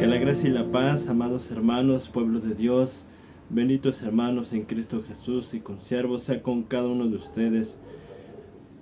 Que la gracia y la paz, amados hermanos, pueblo de Dios, benditos hermanos en Cristo Jesús y consiervos, sea con cada uno de ustedes,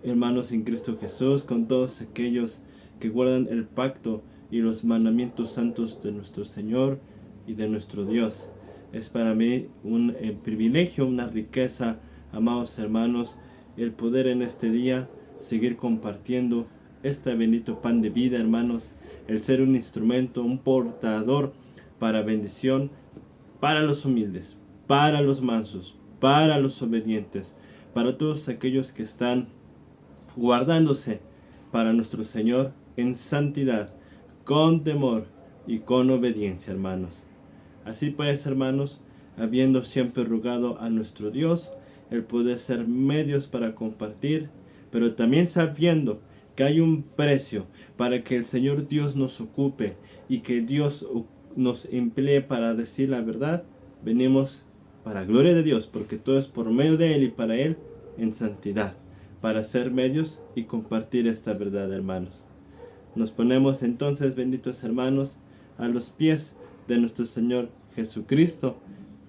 hermanos en Cristo Jesús, con todos aquellos que guardan el pacto y los mandamientos santos de nuestro Señor y de nuestro Dios. Es para mí un privilegio, una riqueza, amados hermanos, el poder en este día seguir compartiendo este bendito pan de vida, hermanos, el ser un instrumento, un portador para bendición, para los humildes, para los mansos, para los obedientes, para todos aquellos que están guardándose para nuestro Señor en santidad, con temor y con obediencia, hermanos. Así pues, hermanos, habiendo siempre rogado a nuestro Dios el poder ser medios para compartir, pero también sabiendo que hay un precio para que el Señor Dios nos ocupe y que Dios nos emplee para decir la verdad, venimos para gloria de Dios, porque todo es por medio de Él y para Él en santidad, para ser medios y compartir esta verdad, hermanos. Nos ponemos entonces, benditos hermanos, a los pies de nuestro Señor Jesucristo,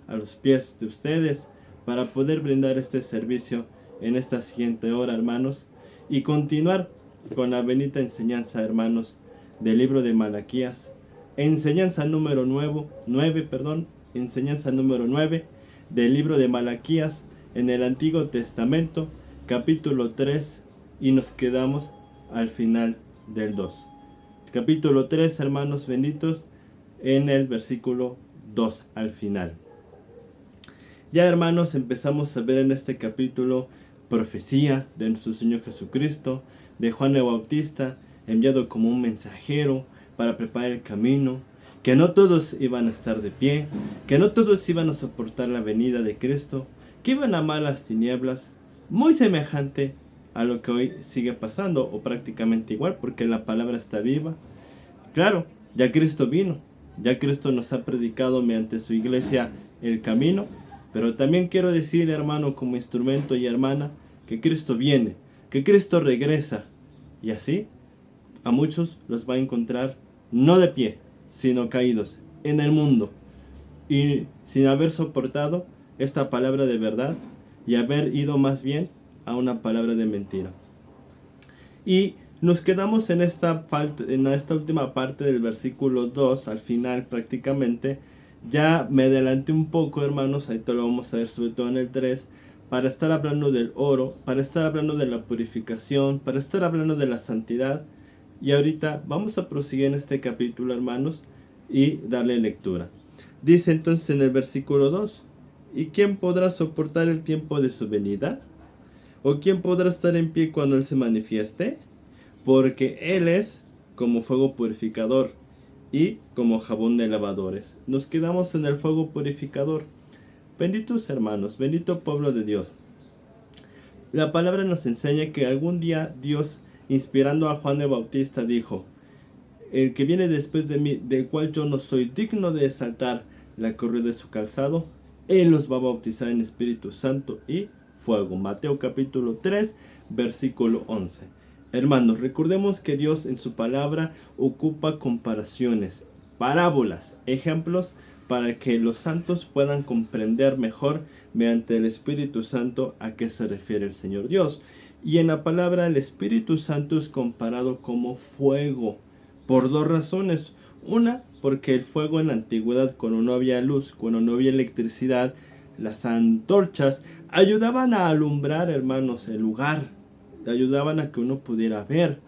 a los pies de ustedes, para poder brindar este servicio en esta siguiente hora, hermanos, y continuar con la bendita enseñanza, hermanos, del libro de Malaquías, enseñanza número 9, enseñanza número 9 del libro de Malaquías en el Antiguo Testamento, capítulo 3, y nos quedamos al final del 2. Capítulo 3, hermanos benditos, en el versículo 2 al final. Ya, hermanos, empezamos a ver en este capítulo profecía de nuestro Señor Jesucristo, de Juan el Bautista, enviado como un mensajero para preparar el camino, que no todos iban a estar de pie, que no todos iban a soportar la venida de Cristo, que iban a amar las tinieblas, muy semejante a lo que hoy sigue pasando, o prácticamente igual, porque la palabra está viva. Claro, ya Cristo vino, ya Cristo nos ha predicado mediante su iglesia el camino, pero también quiero decir, hermano, como instrumento y hermana, que Cristo viene, que Cristo regresa, y así a muchos los va a encontrar no de pie, sino caídos en el mundo, y sin haber soportado esta palabra de verdad, y haber ido más bien a una palabra de mentira. Y nos quedamos en esta última parte del versículo 2, al final prácticamente. Ya me adelanté un poco, hermanos, ahí te lo vamos a ver sobre todo en el 3, para estar hablando del oro, para estar hablando de la purificación, para estar hablando de la santidad. Y ahorita vamos a proseguir en este capítulo, hermanos, y darle lectura. Dice entonces en el versículo 2, ¿y quién podrá soportar el tiempo de su venida? ¿O quién podrá estar en pie cuando Él se manifieste? Porque Él es como fuego purificador y como jabón de lavadores. Nos quedamos en el fuego purificador. Benditos hermanos, bendito pueblo de Dios. La palabra nos enseña que algún día Dios, inspirando a Juan el Bautista, dijo: el que viene después de mí, del cual yo no soy digno de desatar la correa de su calzado, Él los va a bautizar en Espíritu Santo y fuego. Mateo capítulo 3, versículo 11. Hermanos, recordemos que Dios en su palabra ocupa comparaciones, parábolas, ejemplos, para que los santos puedan comprender mejor mediante el Espíritu Santo a qué se refiere el Señor Dios. Y en la palabra el Espíritu Santo es comparado como fuego, por dos razones. Una, porque el fuego en la antigüedad, cuando no había luz, cuando no había electricidad, las antorchas ayudaban a alumbrar, hermanos, el lugar, ayudaban a que uno pudiera ver.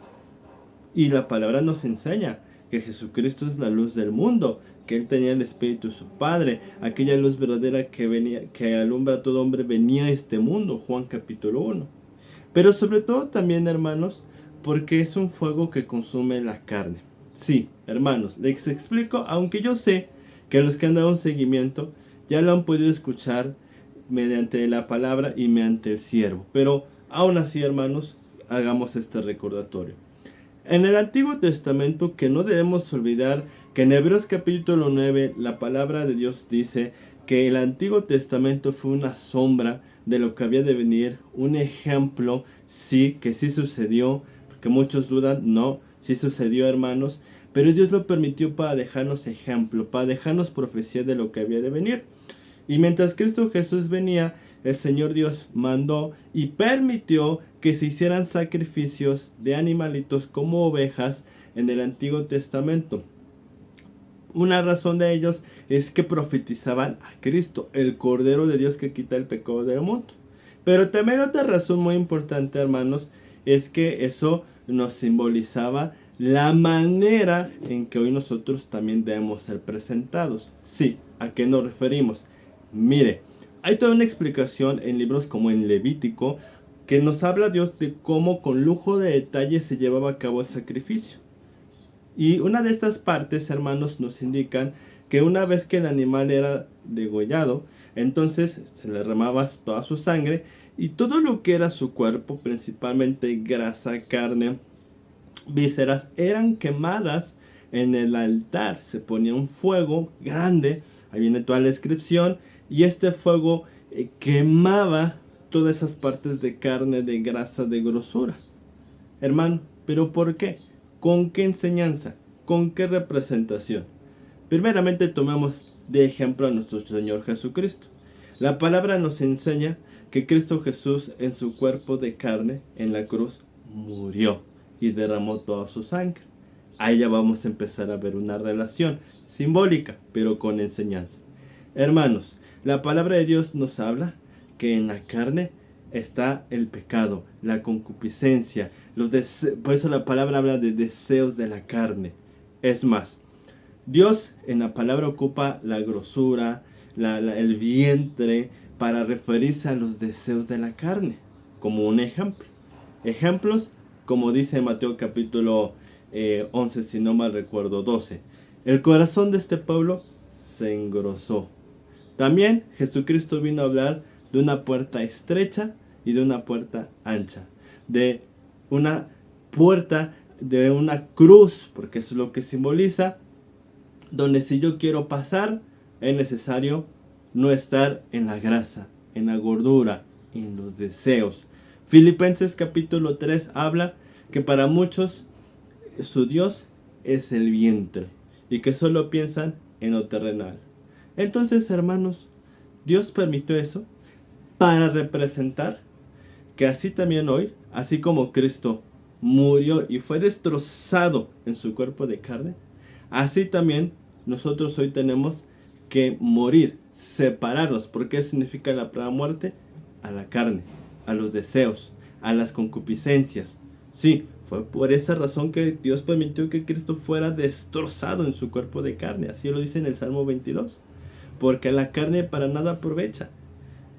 Y la palabra nos enseña que Jesucristo es la luz del mundo, que Él tenía el Espíritu de su Padre, aquella luz verdadera que alumbra a todo hombre, venía a este mundo, Juan capítulo 1. Pero sobre todo también, hermanos, porque es un fuego que consume la carne. Sí, hermanos, les explico, aunque yo sé que los que han dado un seguimiento ya lo han podido escuchar mediante la palabra y mediante el siervo. Pero aún así, hermanos, hagamos este recordatorio. En el Antiguo Testamento, que no debemos olvidar que en Hebreos capítulo 9 la palabra de Dios dice que el Antiguo Testamento fue una sombra de lo que había de venir, un ejemplo, sí, que sí sucedió, porque muchos dudan, no, sí sucedió, hermanos, pero Dios lo permitió para dejarnos ejemplo, para dejarnos profecía de lo que había de venir. Y mientras Cristo Jesús venía, el Señor Dios mandó y permitió que se hicieran sacrificios de animalitos como ovejas en el Antiguo Testamento. Una razón de ellos es que profetizaban a Cristo, el Cordero de Dios que quita el pecado del mundo. Pero también otra razón muy importante, hermanos, es que eso nos simbolizaba la manera en que hoy nosotros también debemos ser presentados. Sí, ¿a qué nos referimos? Mire, hay toda una explicación en libros como en Levítico que nos habla Dios de cómo con lujo de detalle se llevaba a cabo el sacrificio. Y una de estas partes, hermanos, nos indican que una vez que el animal era degollado, entonces se le remaba toda su sangre y todo lo que era su cuerpo, principalmente grasa, carne, vísceras, eran quemadas en el altar. Se ponía un fuego grande, ahí viene toda la descripción, y este fuego quemaba todas esas partes de carne, de grasa, de grosura. Hermano, ¿pero por qué? ¿Con qué enseñanza? ¿Con qué representación? Primeramente tomemos de ejemplo a nuestro Señor Jesucristo. La palabra nos enseña que Cristo Jesús en su cuerpo de carne, en la cruz, murió y derramó toda su sangre. Ahí ya vamos a empezar a ver una relación simbólica, pero con enseñanza. Hermanos, la palabra de Dios nos habla que en la carne está el pecado, la concupiscencia, por eso la palabra habla de deseos de la carne. Es más, Dios en la palabra ocupa la grosura, el vientre, para referirse a los deseos de la carne, como un ejemplo. Ejemplos, como dice Mateo capítulo 11, si no mal recuerdo, 12. El corazón de este pueblo se engrosó. También Jesucristo vino a hablar de una puerta estrecha y de una puerta ancha. De una puerta, de una cruz, porque eso es lo que simboliza, donde si yo quiero pasar, es necesario no estar en la grasa, en la gordura, en los deseos. Filipenses capítulo 3 habla que para muchos su Dios es el vientre y que solo piensan en lo terrenal. Entonces, hermanos, Dios permitió eso para representar que así también hoy, así como Cristo murió y fue destrozado en su cuerpo de carne, así también nosotros hoy tenemos que morir, separarnos. ¿Por qué significa la palabra muerte? A la carne, a los deseos, a las concupiscencias. Sí, fue por esa razón que Dios permitió que Cristo fuera destrozado en su cuerpo de carne. Así lo dice en el Salmo 22. Porque la carne para nada aprovecha.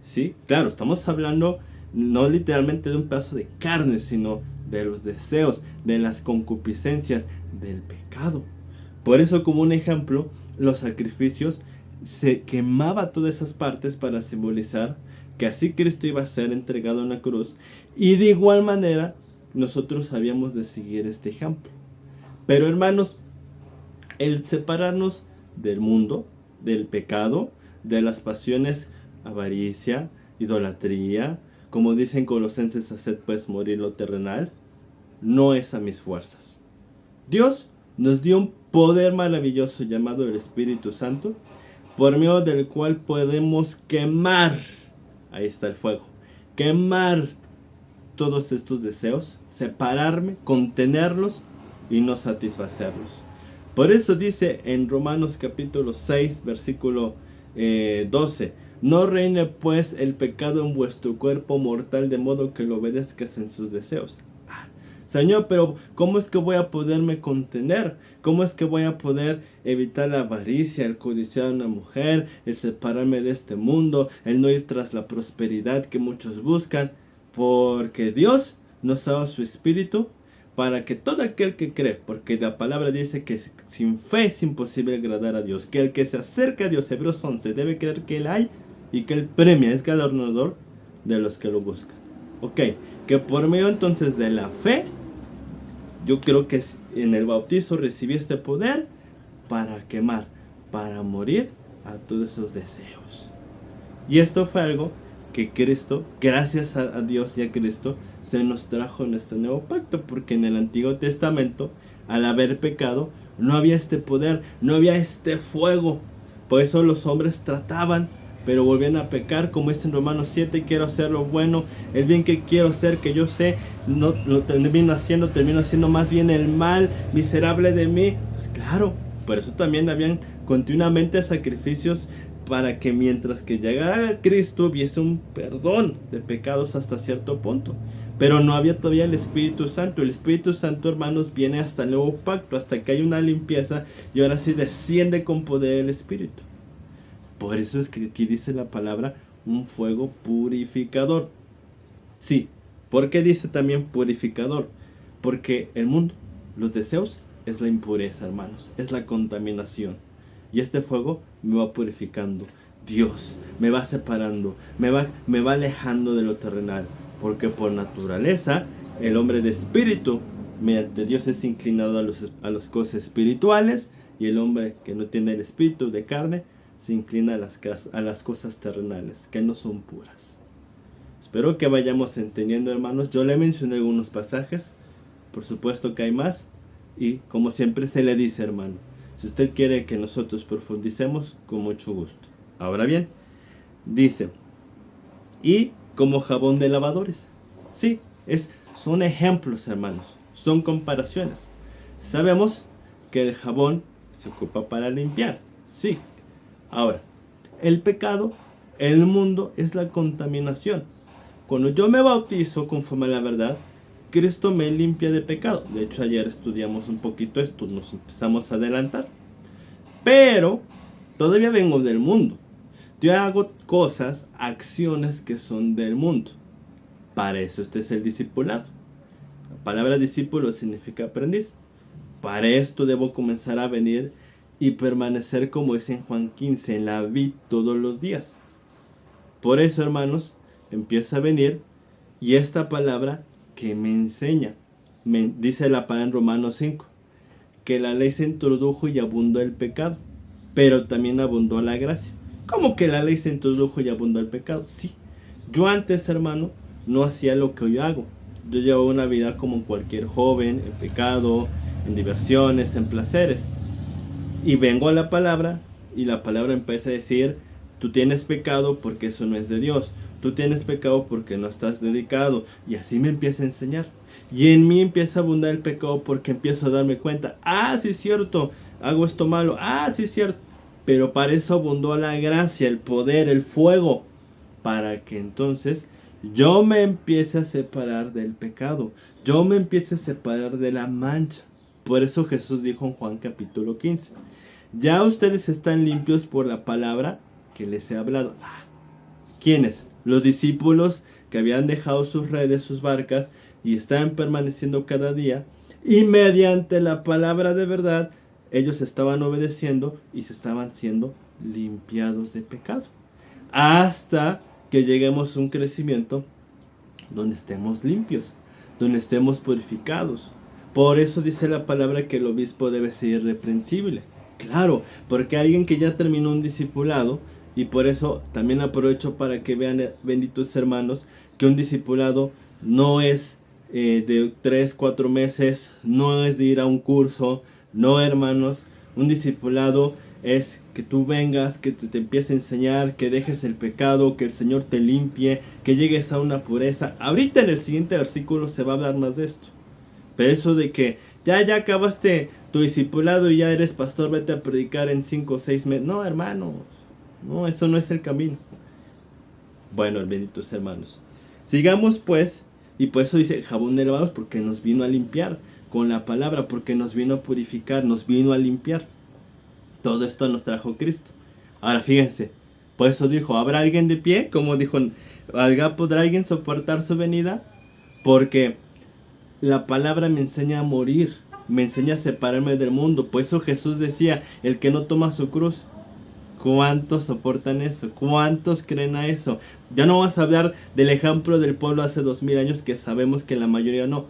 Sí, claro, estamos hablando no literalmente de un pedazo de carne, sino de los deseos, de las concupiscencias, del pecado. Por eso, como un ejemplo, los sacrificios se quemaba todas esas partes para simbolizar que así Cristo iba a ser entregado en la cruz, y de igual manera nosotros habíamos de seguir este ejemplo. Pero hermanos, el separarnos del mundo, del pecado, de las pasiones, avaricia, idolatría, como dicen Colosenses, haced pues morir lo terrenal, no es a mis fuerzas. Dios nos dio un poder maravilloso llamado el Espíritu Santo, por medio del cual podemos quemar, ahí está el fuego, quemar todos estos deseos, separarme, contenerlos y no satisfacerlos. Por eso dice en Romanos capítulo 6, versículo 12, no reine pues el pecado en vuestro cuerpo mortal, de modo que lo obedezcas en sus deseos. Señor, pero ¿cómo es que voy a poderme contener? ¿Cómo es que voy a poder evitar la avaricia, el codiciar a una mujer, el separarme de este mundo, el no ir tras la prosperidad que muchos buscan? Porque Dios nos ha dado su espíritu para que todo aquel que cree, porque la palabra dice que sin fe es imposible agradar a Dios, que el que se acerca a Dios, Hebreos 11, debe creer que Él hay y que Él premia, es galardonador de los que lo buscan. Ok, que por medio entonces de la fe, yo creo que en el bautizo recibí este poder para quemar, para morir a todos esos deseos. Y esto fue algo que Cristo, gracias a Dios y a Cristo, se nos trajo en este nuevo pacto, porque en el Antiguo Testamento, al haber pecado, no había este poder, no había este fuego. Por eso los hombres trataban, pero volvían a pecar, como dice en Romanos 7, quiero hacer lo bueno, el bien que quiero hacer, que yo sé, no lo termino haciendo más bien el mal, miserable de mí. Pues claro, por eso también habían continuamente sacrificios para que mientras que llegara Cristo hubiese un perdón de pecados hasta cierto punto. Pero no había todavía el Espíritu Santo. El Espíritu Santo, hermanos, viene hasta el nuevo pacto, hasta que hay una limpieza y ahora sí desciende con poder el Espíritu. Por eso es que aquí dice la palabra un fuego purificador. Sí, ¿por qué dice también purificador? Porque el mundo, los deseos, es la impureza, hermanos, es la contaminación. Y este fuego me va purificando. Dios me va separando, me va alejando de lo terrenal. Porque por naturaleza, el hombre de espíritu, mediante Dios, es inclinado a las cosas espirituales. Y el hombre que no tiene el espíritu de carne, se inclina a las cosas terrenales, que no son puras. Espero que vayamos entendiendo, hermanos. Yo le mencioné algunos pasajes. Por supuesto que hay más. Y como siempre se le dice, hermano, si usted quiere que nosotros profundicemos, con mucho gusto. Ahora bien, dice, y como jabón de lavadores. Sí, son ejemplos, hermanos. Son comparaciones. Sabemos que el jabón se ocupa para limpiar. Sí. Ahora, el pecado, el mundo, es la contaminación. Cuando yo me bautizo conforme a la verdad, Cristo me limpia de pecado. De hecho, ayer estudiamos un poquito esto, nos empezamos a adelantar. Pero todavía vengo del mundo. Yo hago cosas, acciones que son del mundo. Para eso este es el discipulado. La palabra discípulo significa aprendiz. Para esto debo comenzar a venir y permanecer, como dice en Juan 15, en la vid todos los días. Por eso, hermanos, empieza a venir y esta palabra que me enseña, dice la palabra en Romanos 5, que la ley se introdujo y abundó el pecado, pero también abundó la gracia. ¿Cómo que la ley se introdujo y abundó el pecado? Sí, yo antes, hermano, no hacía lo que hoy hago. Yo llevaba una vida como cualquier joven, en pecado, en diversiones, en placeres. Y vengo a la palabra y la palabra empieza a decir, tú tienes pecado porque eso no es de Dios. Tú tienes pecado porque no estás dedicado. Y así me empieza a enseñar. Y en mí empieza a abundar el pecado porque empiezo a darme cuenta. Ah, sí es cierto, hago esto malo. Ah, sí es cierto. Pero para eso abundó la gracia, el poder, el fuego. Para que entonces yo me empiece a separar del pecado. Yo me empiece a separar de la mancha. Por eso Jesús dijo en Juan capítulo 15. Ya ustedes están limpios por la palabra que les he hablado. ¿Quiénes? Los discípulos que habían dejado sus redes, sus barcas, y estaban permaneciendo cada día. Y mediante la palabra de verdad, ellos estaban obedeciendo y se estaban siendo limpiados de pecado. Hasta que lleguemos a un crecimiento donde estemos limpios, donde estemos purificados. Por eso dice la palabra que el obispo debe ser irreprensible. Claro, porque alguien que ya terminó un discipulado, y por eso también aprovecho para que vean, benditos hermanos, que un discipulado no es de 3-4 meses, no es de ir a un curso, no, hermanos. Un discipulado es que tú vengas, que te empiece a enseñar, que dejes el pecado, que el Señor te limpie, que llegues a una pureza. Ahorita en el siguiente versículo se va a hablar más de esto. Pero eso de que ya acabaste tu discipulado y ya eres pastor, vete a predicar en 5 o 6 meses. No, hermanos, no, eso no es el camino. Bueno, benditos hermanos, sigamos pues, y por eso dice jabón de lavados, porque nos vino a limpiar con la palabra, porque nos vino a purificar, nos vino a limpiar. Todo esto nos trajo Cristo. Ahora fíjense, por eso dijo, ¿habrá alguien de pie? Como dijo, ¿podrá alguien soportar su venida? Porque la palabra me enseña a morir, me enseña a separarme del mundo. Por eso Jesús decía, el que no toma su cruz. ¿Cuántos soportan eso? ¿Cuántos creen a eso? Ya no vamos a hablar del ejemplo del pueblo hace 2000 años, que sabemos que la mayoría no.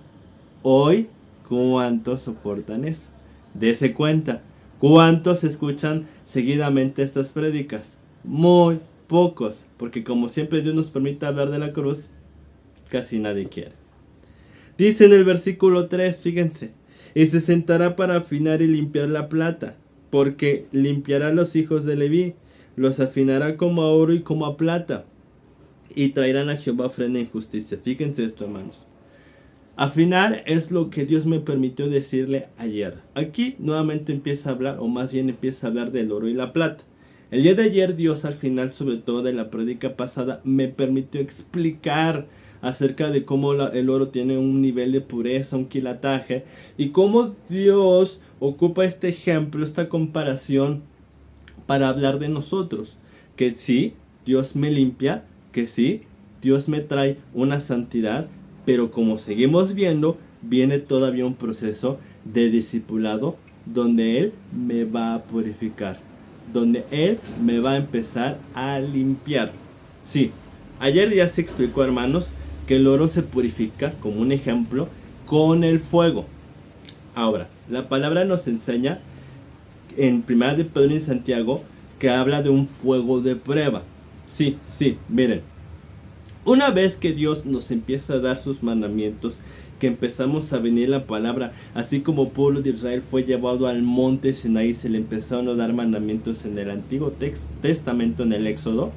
Hoy, ¿cuántos soportan eso? Dese cuenta. ¿Cuántos escuchan seguidamente estas prédicas? Muy pocos, porque como siempre Dios nos permite hablar de la cruz, casi nadie quiere. Dice en el versículo 3, fíjense, y se sentará para afinar y limpiar la plata, porque limpiará a los hijos de Leví, los afinará como a oro y como a plata, y traerán a Jehová ofrenda en justicia. Fíjense esto, hermanos. Afinar es lo que Dios me permitió decirle ayer. Aquí nuevamente empieza a hablar, o más bien empieza a hablar del oro y la plata. El día de ayer Dios, al final, sobre todo de la prédica pasada, me permitió explicar acerca de cómo el oro tiene un nivel de pureza, un quilataje, y cómo Dios ocupa este ejemplo, esta comparación, para hablar de nosotros. Que sí, Dios me limpia, que sí, Dios me trae una santidad, pero como seguimos viendo, viene todavía un proceso de discipulado donde Él me va a purificar, donde Él me va a empezar a limpiar. Sí, ayer ya se explicó, hermanos, que el oro se purifica, como un ejemplo, con el fuego. Ahora, la palabra nos enseña en 1 de Pedro y Santiago que habla de un fuego de prueba. Sí, miren. Una vez que Dios nos empieza a dar sus mandamientos, que empezamos a venir la palabra, así como el pueblo de Israel fue llevado al monte Sinaí, se le empezaron a dar mandamientos en el Antiguo Testamento, en el Éxodo,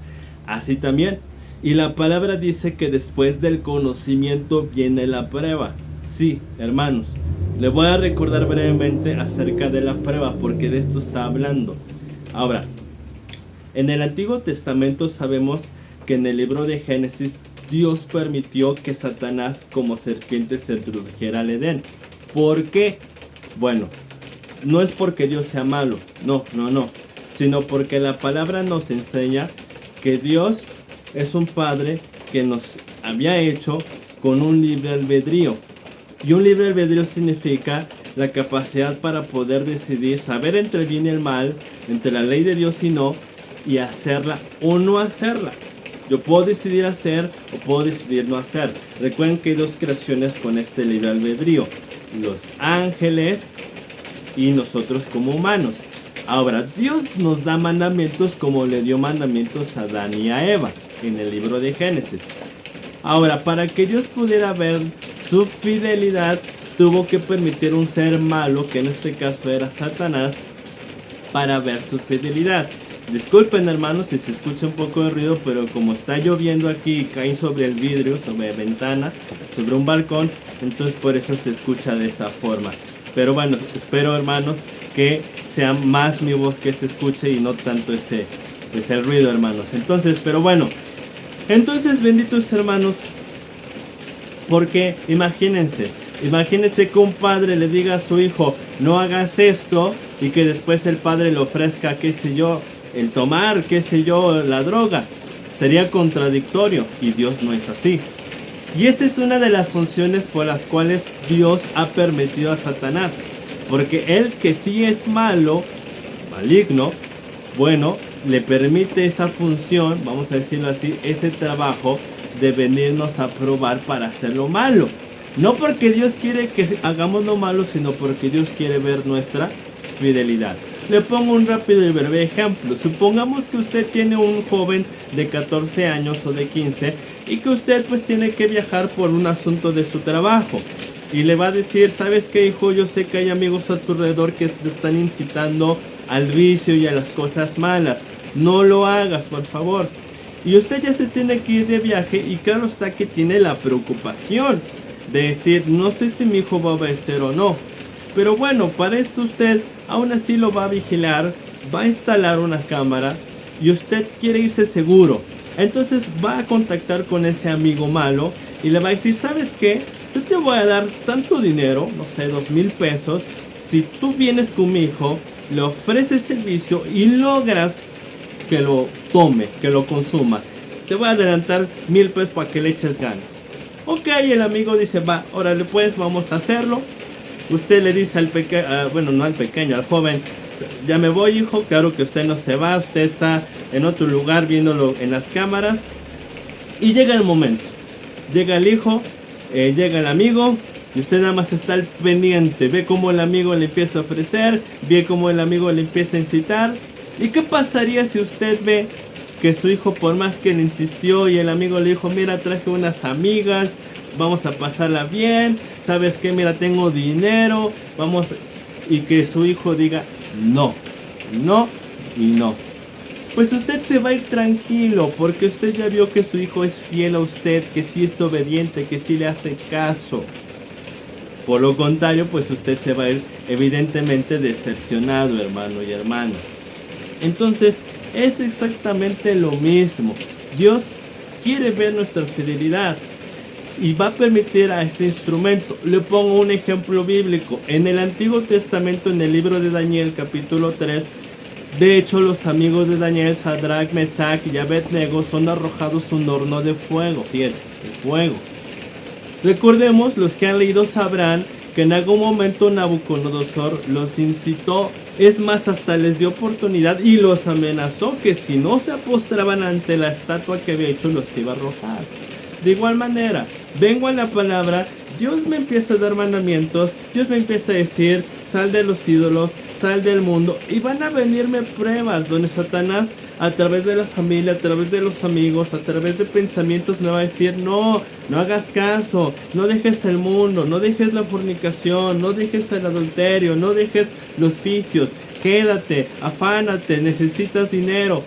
así también. Y la palabra dice que después del conocimiento viene la prueba. Sí, hermanos, le voy a recordar brevemente acerca de la prueba, porque de esto está hablando. Ahora, en el Antiguo Testamento sabemos que en el libro de Génesis Dios permitió que Satanás como serpiente se introdujera al Edén. ¿Por qué? Bueno, no es porque Dios sea malo, no, sino porque la palabra nos enseña que Dios es un Padre que nos había hecho con un libre albedrío. Y un libre albedrío significa la capacidad para poder decidir, saber entre el bien y el mal, entre la ley de Dios y no, y hacerla o no hacerla. Yo puedo decidir hacer o puedo decidir no hacer. Recuerden que hay dos creaciones con este libre albedrío: los ángeles y nosotros como humanos. Ahora, Dios nos da mandamientos como le dio mandamientos a Adán y a Eva en el libro de Génesis. Ahora, para que Dios pudiera ver su fidelidad, tuvo que permitir un ser malo, que en este caso era Satanás, para ver su fidelidad. Disculpen, hermanos, si se escucha un poco de ruido, pero como está lloviendo aquí y cae sobre el vidrio, sobre la ventana, sobre un balcón, entonces por eso se escucha de esa forma. Pero bueno, espero, hermanos, que sea más mi voz que se escuche y no tanto ese ruido, hermanos. Entonces, pero bueno, entonces, benditos hermanos, porque imagínense que un padre le diga a su hijo, no hagas esto, y que después el padre le ofrezca, qué sé yo, el tomar, qué sé yo, la droga. Sería contradictorio, y Dios no es así. Y esta es una de las funciones por las cuales Dios ha permitido a Satanás, porque él, que sí es malo, maligno, bueno, le permite esa función, vamos a decirlo así, ese trabajo de venirnos a probar para hacer lo malo. No porque Dios quiere que hagamos lo malo, sino porque Dios quiere ver nuestra fidelidad. Le pongo un rápido y breve ejemplo. Supongamos que usted tiene un joven de 14 años o de 15 y que usted pues tiene que viajar por un asunto de su trabajo. Y le va a decir, ¿sabes qué, hijo? Yo sé que hay amigos a tu alrededor que te están incitando al vicio y a las cosas malas. No lo hagas, por favor. Y usted ya se tiene que ir de viaje y claro está que tiene la preocupación de decir, no sé si mi hijo va a obedecer o no. Pero bueno, para esto usted aún así lo va a vigilar, va a instalar una cámara y usted quiere irse seguro. Entonces va a contactar con ese amigo malo y le va a decir, ¿sabes qué? Yo te voy a dar tanto dinero, no sé, 2,000 pesos, si tú vienes con mi hijo, le ofreces el vicio y logras que lo tome, que lo consuma. Te voy a adelantar 1,000 pesos para que le eches ganas. Ok, el amigo dice, va, órale pues, vamos a hacerlo. Usted le dice al pequeño, bueno, no al pequeño, al joven, ya me voy, hijo. Claro que usted no se va, usted está en otro lugar viéndolo en las cámaras. Y llega el momento, llega el hijo, llega el amigo, y usted nada más está al pendiente. Ve cómo el amigo le empieza a ofrecer, ve cómo el amigo le empieza a incitar. ¿Y qué pasaría si usted ve que su hijo, por más que le insistió y el amigo le dijo, mira, traje unas amigas, vamos a pasarla bien, ¿sabes qué? Mira, tengo dinero, vamos, y que su hijo diga no, no y no. Pues usted se va a ir tranquilo, porque usted ya vio que su hijo es fiel a usted, que sí es obediente, que sí le hace caso. Por lo contrario, pues usted se va a ir evidentemente decepcionado, hermano y hermana. Entonces, es exactamente lo mismo. Dios quiere ver nuestra fidelidad y va a permitir a este instrumento. Le pongo un ejemplo bíblico. En el Antiguo Testamento, en el libro de Daniel, capítulo 3, de hecho, los amigos de Daniel, Sadrach, Mesach y Abednego, son arrojados a un horno de fuego. Fíjate, de fuego. Recordemos, los que han leído sabrán que en algún momento Nabucodonosor los incitó, es más, hasta les dio oportunidad y los amenazó que si no se postraban ante la estatua que había hecho, los iba a arrojar. De igual manera, vengo a la palabra, Dios me empieza a dar mandamientos, Dios me empieza a decir, sal de los ídolos, sal del mundo, y van a venirme pruebas donde Satanás, a través de la familia, a través de los amigos, a través de pensamientos, me va a decir, no hagas caso, no dejes el mundo, no dejes la fornicación, no dejes el adulterio, no dejes los vicios, quédate, afánate, necesitas dinero.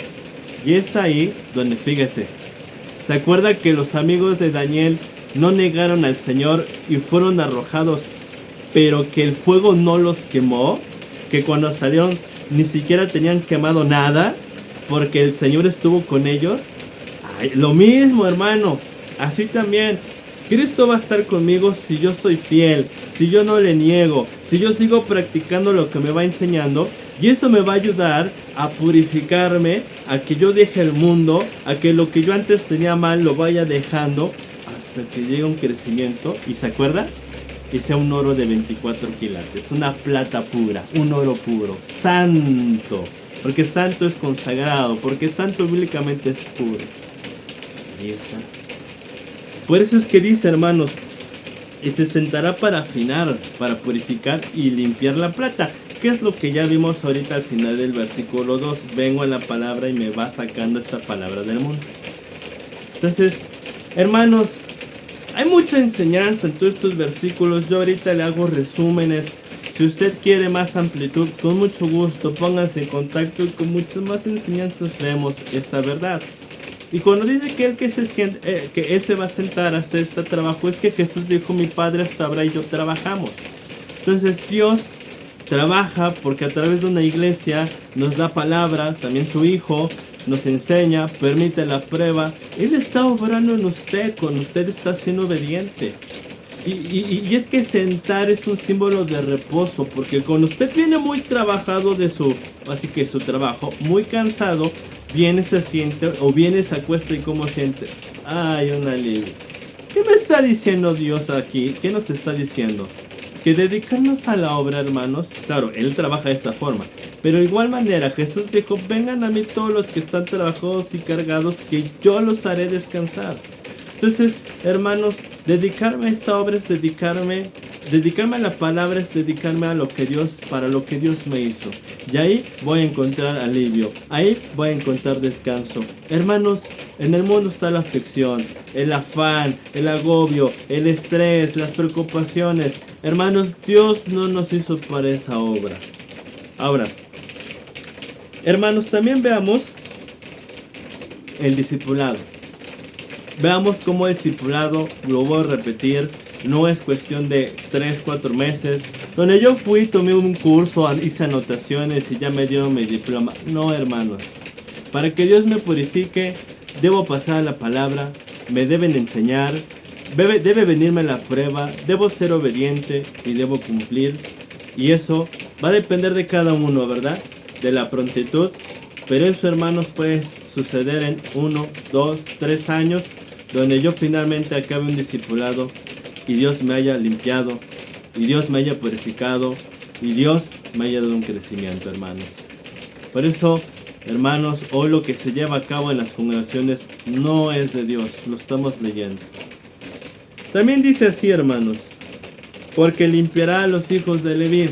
Y es ahí donde, fíjese, ¿se acuerda que los amigos de Daniel no negaron al Señor y fueron arrojados, pero que el fuego no los quemó? Que cuando salieron ni siquiera tenían quemado nada, porque el Señor estuvo con ellos. Ay, lo mismo, hermano, así también Cristo va a estar conmigo si yo soy fiel, si yo no le niego, si yo sigo practicando lo que me va enseñando. Y eso me va a ayudar a purificarme, a que yo deje el mundo, a que lo que yo antes tenía mal lo vaya dejando, hasta que llegue un crecimiento. ¿Y se acuerda? Y sea un oro de 24 quilates, una plata pura, un oro puro, santo. Porque santo es consagrado, porque santo bíblicamente es puro. Ahí está. Por eso es que dice, hermanos, y se sentará para afinar, para purificar y limpiar la plata. ¿Qué es lo que ya vimos ahorita al final del versículo 2? Vengo a la palabra y me va sacando esta palabra del mundo. Entonces, hermanos, hay mucha enseñanza en todos estos versículos. Yo ahorita le hago resúmenes. Si usted quiere más amplitud, con mucho gusto, pónganse en contacto y con muchas más enseñanzas vemos esta verdad. Y cuando dice que él que se siente, que él se va a sentar a hacer este trabajo, es que Jesús dijo, mi Padre hasta ahora y yo trabajamos. Entonces Dios trabaja porque a través de una iglesia nos da palabra, también su Hijo nos enseña, permite la prueba. Él está obrando en usted cuando usted está siendo obediente. Y es que sentar es un símbolo de reposo, porque cuando usted viene muy trabajado de su, así que su trabajo, muy cansado, viene, se siente, o viene, se acuesta y como siente, ay, un alivio. ¿Qué me está diciendo Dios aquí? ¿Qué nos está diciendo? Que dedicarnos a la obra, hermanos. Claro, Él trabaja de esta forma, pero de igual manera Jesús dijo, vengan a mí todos los que están trabajados y cargados, que yo los haré descansar. Entonces, hermanos, dedicarme a esta obra es dedicarme a la palabra, es dedicarme a lo que Dios, para lo que Dios me hizo. Y ahí voy a encontrar alivio, ahí voy a encontrar descanso. Hermanos, en el mundo está la aflicción, el afán, el agobio, el estrés, las preocupaciones. Hermanos, Dios no nos hizo para esa obra. Ahora, hermanos, también veamos el discipulado. Veamos cómo el discipulado, lo voy a repetir, no es cuestión de 3-4 meses, donde yo fui, tomé un curso, hice anotaciones y ya me dieron mi diploma. No, hermanos, para que Dios me purifique, debo pasar a la palabra, me deben enseñar, debe venirme la prueba, debo ser obediente y debo cumplir. Y eso va a depender de cada uno, ¿verdad? De la prontitud, pero eso, hermanos, puede suceder en 1, 2, 3 años, donde yo finalmente acabe un discipulado y Dios me haya limpiado, y Dios me haya purificado, y Dios me haya dado un crecimiento, hermanos. Por eso, hermanos, hoy lo que se lleva a cabo en las congregaciones no es de Dios, lo estamos leyendo. También dice así, hermanos, porque limpiará a los hijos de Leví.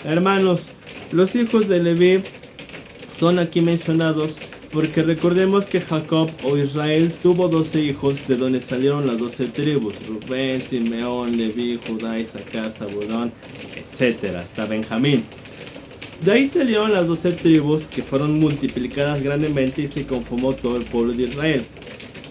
Hermanos, los hijos de Leví son aquí mencionados Porque recordemos que Jacob o Israel tuvo 12 hijos, de donde salieron las 12 tribus: Rubén, Simeón, Leví, Judá, Isaacar, Zabulón, etc. hasta Benjamín. De ahí salieron las 12 tribus, que fueron multiplicadas grandemente y se conformó todo el pueblo de Israel.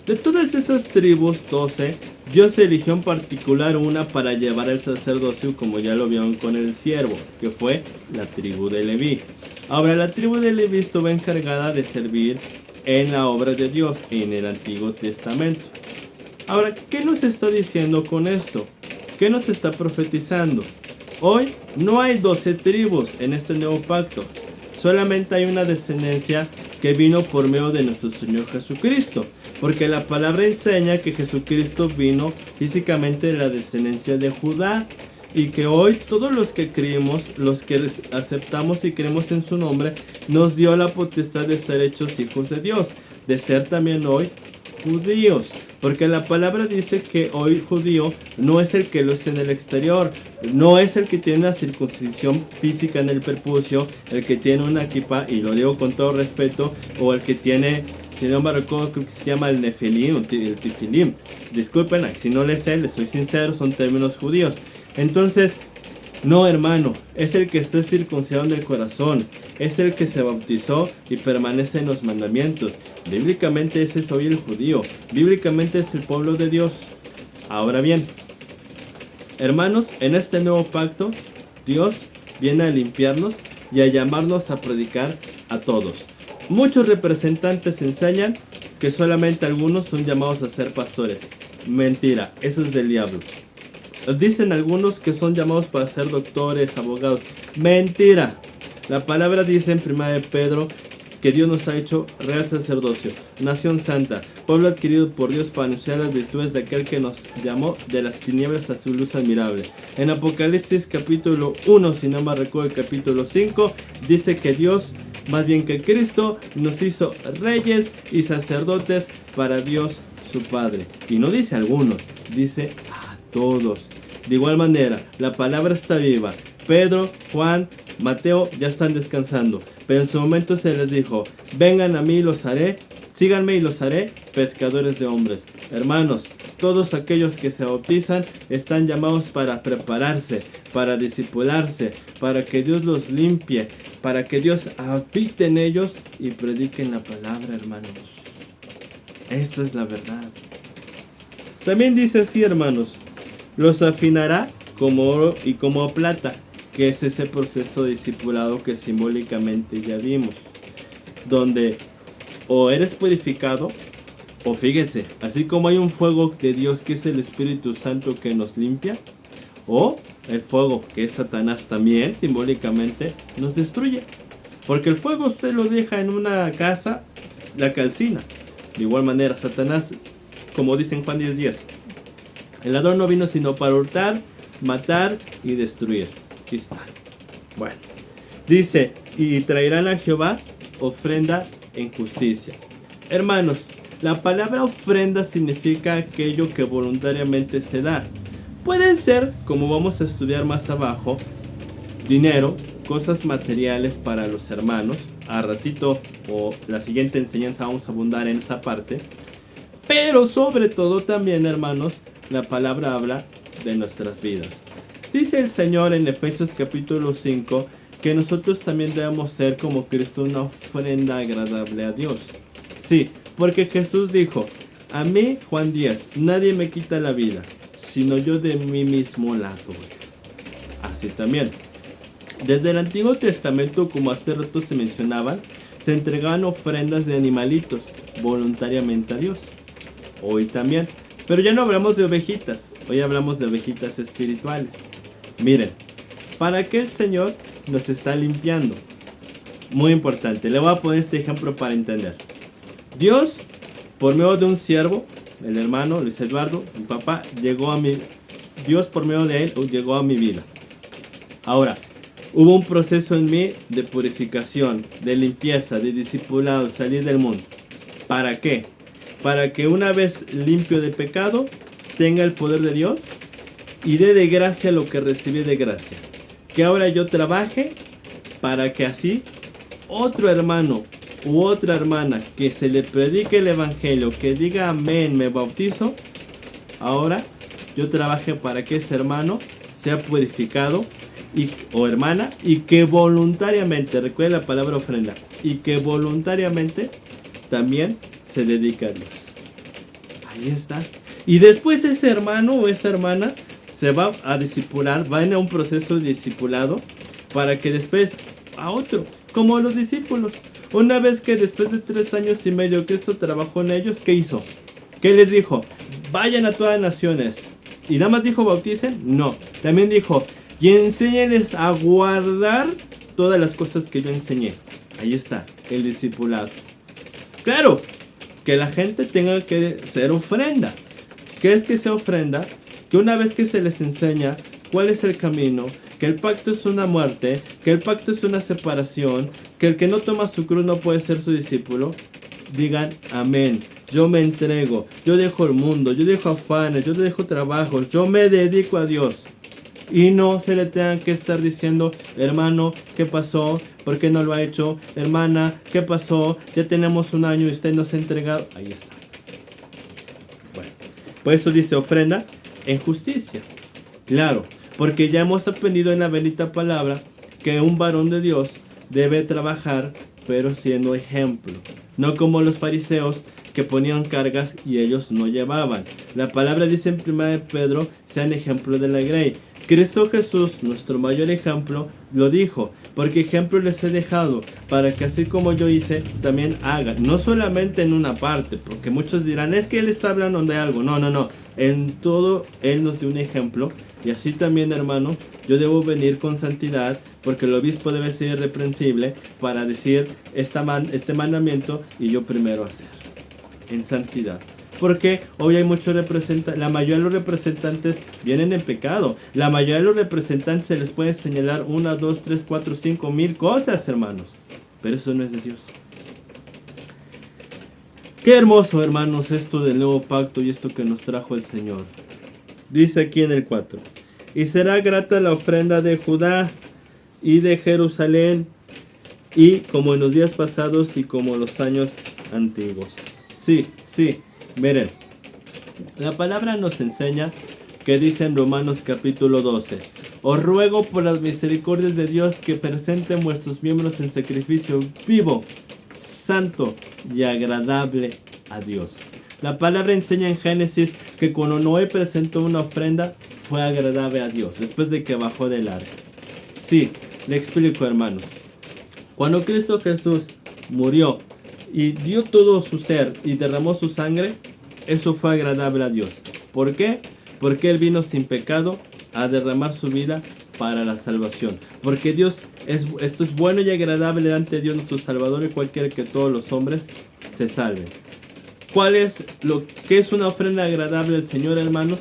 De todas esas tribus, 12, Dios eligió en particular una para llevar el sacerdocio, como ya lo vieron con el siervo, que fue la tribu de Leví. Ahora, la tribu de Leví estuvo encargada de servir en la obra de Dios en el Antiguo Testamento. Ahora, ¿qué nos está diciendo con esto? ¿Qué nos está profetizando? Hoy no hay 12 tribus en este nuevo pacto. Solamente hay una descendencia que vino por medio de nuestro Señor Jesucristo. Porque la palabra enseña que Jesucristo vino físicamente de la descendencia de Judá. Y que hoy todos los que creemos, los que aceptamos y creemos en su nombre, nos dio la potestad de ser hechos hijos de Dios. De ser también hoy judíos. Porque la palabra dice que hoy judío no es el que lo es en el exterior. No es el que tiene una circuncisión física en el prepucio. El que tiene una kippah, y lo digo con todo respeto. O el que tiene, si no me recuerdo, creo que se llama el nefilim, el tifilim. Disculpen, si no les sé, les soy sincero, son términos judíos. Entonces, no, hermano, es el que está circuncidado en el corazón, es el que se bautizó y permanece en los mandamientos. Bíblicamente ese es hoy el judío, bíblicamente es el pueblo de Dios. Ahora bien, hermanos, en este nuevo pacto, Dios viene a limpiarnos y a llamarnos a predicar a todos. Muchos representantes enseñan que solamente algunos son llamados a ser pastores. Mentira, eso es del diablo. Dicen algunos que son llamados para ser doctores, abogados. Mentira. La palabra dice en 1 de Pedro que Dios nos ha hecho real sacerdocio, nación santa, pueblo adquirido por Dios para anunciar las virtudes de aquel que nos llamó de las tinieblas a su luz admirable. En Apocalipsis capítulo 1, si no me recuerdo el capítulo 5, dice que Dios, más bien que Cristo, nos hizo reyes y sacerdotes para Dios su Padre. Y no dice algunos, dice a todos. De igual manera, la palabra está viva. Pedro, Juan, Mateo ya están descansando, pero en su momento se les dijo: vengan a mí y los haré, síganme y los haré pescadores de hombres. Hermanos, todos aquellos que se bautizan están llamados para prepararse, para discipularse, para que Dios los limpie, para que Dios habite en ellos y prediquen la palabra, hermanos. Esa es la verdad. También dice así, hermanos: los afinará como oro y como plata, que es ese proceso de discipulado que simbólicamente ya vimos, donde o eres purificado, o fíjese, así como hay un fuego de Dios que es el Espíritu Santo que nos limpia, o el fuego que es Satanás también simbólicamente nos destruye, porque el fuego usted lo deja en una casa, la calcina. De igual manera, Satanás, como dice en Juan 10:10, el ladrón no vino sino para hurtar, matar y destruir. Aquí está. Bueno, dice: y traerán a Jehová ofrenda en justicia. Hermanos, la palabra ofrenda significa aquello que voluntariamente se da. Pueden ser, como vamos a estudiar más abajo, dinero, cosas materiales para los hermanos. A ratito o la siguiente enseñanza vamos a abundar en esa parte. Pero sobre todo también, hermanos, la palabra habla de nuestras vidas. Dice el Señor en Efesios capítulo 5 que nosotros también debemos ser como Cristo, una ofrenda agradable a Dios. Sí, porque Jesús dijo: a mí, Juan 10, nadie me quita la vida, sino yo de mí mismo la doy. Así también, desde el Antiguo Testamento, como hace rato se mencionaban, se entregaban ofrendas de animalitos voluntariamente a Dios. Hoy también. Pero ya no hablamos de ovejitas, hoy hablamos de ovejitas espirituales. Miren, ¿para qué el Señor nos está limpiando? Muy importante, le voy a poner este ejemplo para entender. Dios, por medio de un siervo, el hermano Luis Eduardo, mi papá, Dios por medio de él llegó a mi vida. Ahora, hubo un proceso en mí de purificación, de limpieza, de discipulado, salir del mundo. ¿Para qué? Para que una vez limpio de pecado, tenga el poder de Dios y dé de gracia lo que recibí de gracia. Que ahora yo trabaje para que así otro hermano u otra hermana que se le predique el evangelio, que diga amén, me bautizo, ahora yo trabaje para que ese hermano sea purificado o hermana, y que voluntariamente, recuerda la palabra ofrenda, y que voluntariamente también se dedique a Dios. Ahí está. Y después ese hermano o esa hermana se va a discipular, va a un proceso de discipulado para que después a otro, como los discípulos. Una vez que después de 3 años y medio Cristo trabajó en ellos, ¿qué hizo? ¿Qué les dijo? Vayan a todas las naciones. ¿Y nada más dijo bauticen? No. También dijo, y enséñenles a guardar todas las cosas que yo enseñé. Ahí está, el discipulado. Claro, que la gente tenga que ser ofrenda. ¿Qué es que sea ofrenda? Que una vez que se les enseña cuál es el camino, que el pacto es una muerte, que el pacto es una separación, que el que no toma su cruz no puede ser su discípulo, digan amén. Yo me entrego, yo dejo el mundo, yo dejo afanes, yo dejo trabajos, yo me dedico a Dios. Y no se le tengan que estar diciendo, hermano, ¿qué pasó? ¿Por qué no lo ha hecho? Hermana, ¿qué pasó? Ya tenemos 1 año y usted nos ha entregado. Ahí está. Bueno, por eso dice ofrenda en justicia. Claro, porque ya hemos aprendido en la bendita palabra que un varón de Dios debe trabajar, pero siendo ejemplo. No como los fariseos que ponían cargas y ellos no llevaban. La palabra dice en 1 Pedro, sean ejemplo de la grey. Cristo Jesús, nuestro mayor ejemplo, lo dijo, porque ejemplo les he dejado, para que así como yo hice, también hagan. No solamente en una parte, porque muchos dirán, es que Él está hablando de algo. No. En todo Él nos dio un ejemplo, y así también, hermano, yo debo venir con santidad, porque el obispo debe ser irreprensible para decir este mandamiento y yo primero hacer. En santidad. Porque hoy hay muchos representantes, la mayoría de los representantes vienen en pecado. La mayoría de los representantes se les puede señalar 1, 2, 3, 4, 5 mil cosas, hermanos. Pero eso no es de Dios. Qué hermoso, hermanos, esto del nuevo pacto y esto que nos trajo el Señor. Dice aquí en el 4. Y será grata la ofrenda de Judá y de Jerusalén, y como en los días pasados y como los años antiguos. Sí. Miren, la palabra nos enseña que dice en Romanos capítulo 12: os ruego por las misericordias de Dios que presenten vuestros miembros en sacrificio vivo, santo y agradable a Dios. La palabra enseña en Génesis que cuando Noé presentó una ofrenda fue agradable a Dios después de que bajó del arca. Sí, le explico, hermanos. Cuando Cristo Jesús murió y dio todo su ser y derramó su sangre, eso fue agradable a Dios. ¿Por qué? Porque Él vino sin pecado a derramar su vida para la salvación. Porque esto es bueno y agradable delante de Dios nuestro Salvador, y cualquiera que todos los hombres se salven. ¿Qué es una ofrenda agradable al Señor, hermanos?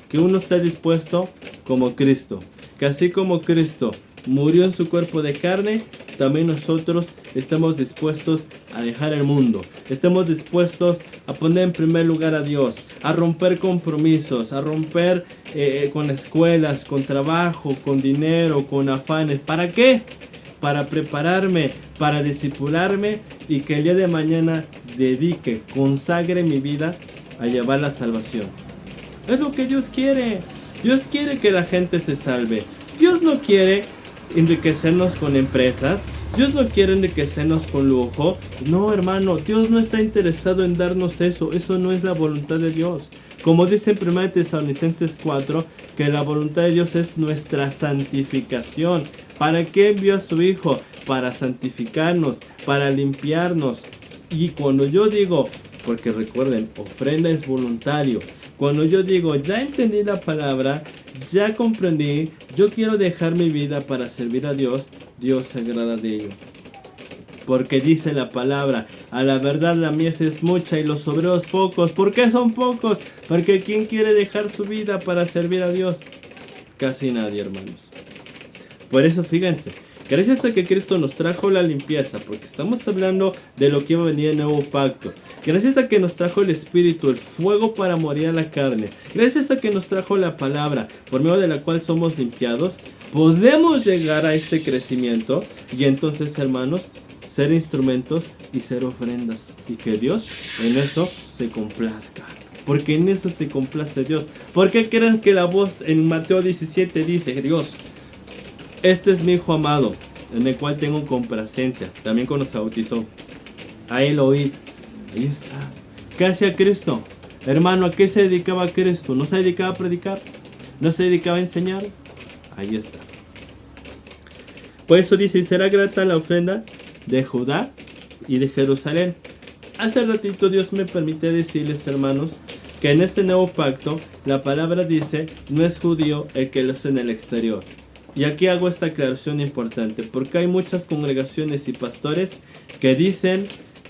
Que uno esté dispuesto como Cristo. Que así como Cristo murió en su cuerpo de carne, también nosotros estemos dispuestos a dejar el mundo. Estemos dispuestos a poner en primer lugar a Dios, a romper compromisos, a romper con escuelas, con trabajo, con dinero, con afanes. ¿Para qué? Para prepararme, para discipularme, y que el día de mañana consagre mi vida a llevar la salvación. Es lo que Dios quiere. Dios quiere que la gente se salve. Dios no quiere enriquecernos con empresas. Dios no quiere enriquecernos con lujo. No, hermano, Dios no está interesado en darnos eso. Eso no es la voluntad de Dios. Como dice en 1 Tesalonicenses 4, que la voluntad de Dios es nuestra santificación. ¿Para qué envió a su Hijo? Para santificarnos, para limpiarnos. Y cuando yo digo, porque recuerden, ofrenda es voluntario. Cuando yo digo, ya entendí la palabra, ya comprendí, yo quiero dejar mi vida para servir a Dios, Dios se agrada de ello. Porque dice la palabra, a la verdad la mies es mucha y los obreros pocos. ¿Por qué son pocos? Porque ¿quién quiere dejar su vida para servir a Dios? Casi nadie, hermanos. Por eso fíjense, gracias a que Cristo nos trajo la limpieza, porque estamos hablando de lo que iba a venir el nuevo pacto. Gracias a que nos trajo el Espíritu, el fuego para morir a la carne. Gracias a que nos trajo la palabra, por medio de la cual somos limpiados, podemos llegar a este crecimiento. Y entonces, hermanos, ser instrumentos y ser ofrendas. Y que Dios en eso se complazca. Porque en eso se complace Dios. ¿Por qué creen que la voz en Mateo 17 dice, Dios, este es mi hijo amado, en el cual tengo complacencia? También cuando se bautizó, a él oíd. Ahí está. ¿Qué hacía Cristo? Hermano, ¿a qué se dedicaba Cristo? ¿No se dedicaba a predicar? ¿No se dedicaba a enseñar? Ahí está. Por eso dice, será grata la ofrenda de Judá y de Jerusalén. Hace ratito Dios me permite decirles, hermanos, que en este nuevo pacto, la palabra dice, no es judío el que lo hace en el exterior. Y aquí hago esta aclaración importante, porque hay muchas congregaciones y pastores que dicen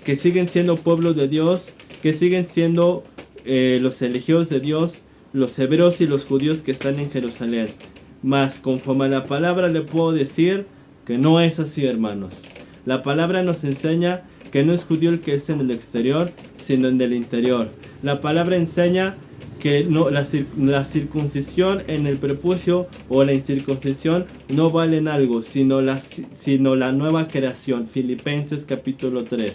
que siguen siendo pueblo de Dios, que siguen siendo los elegidos de Dios, los hebreos y los judíos que están en Jerusalén. Mas conforme a la palabra le puedo decir que no es así, hermanos. La palabra nos enseña que no es judío el que es en el exterior, sino en el interior. La palabra enseña que no, la circuncisión en el prepucio o la incircuncisión no valen algo, sino la nueva creación. Filipenses capítulo 3.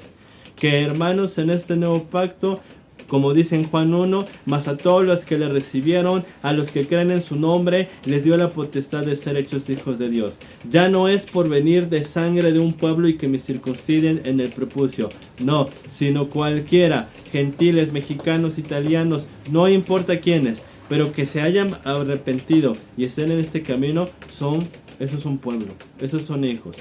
Que hermanos, en este nuevo pacto, como dice en Juan 1, mas a todos los que le recibieron, a los que creen en su nombre, les dio la potestad de ser hechos hijos de Dios. Ya no es por venir de sangre de un pueblo y que me circunciden en el prepucio. No, sino cualquiera, gentiles, mexicanos, italianos, no importa quiénes, pero que se hayan arrepentido y estén en este camino, esos son pueblo, esos son hijos.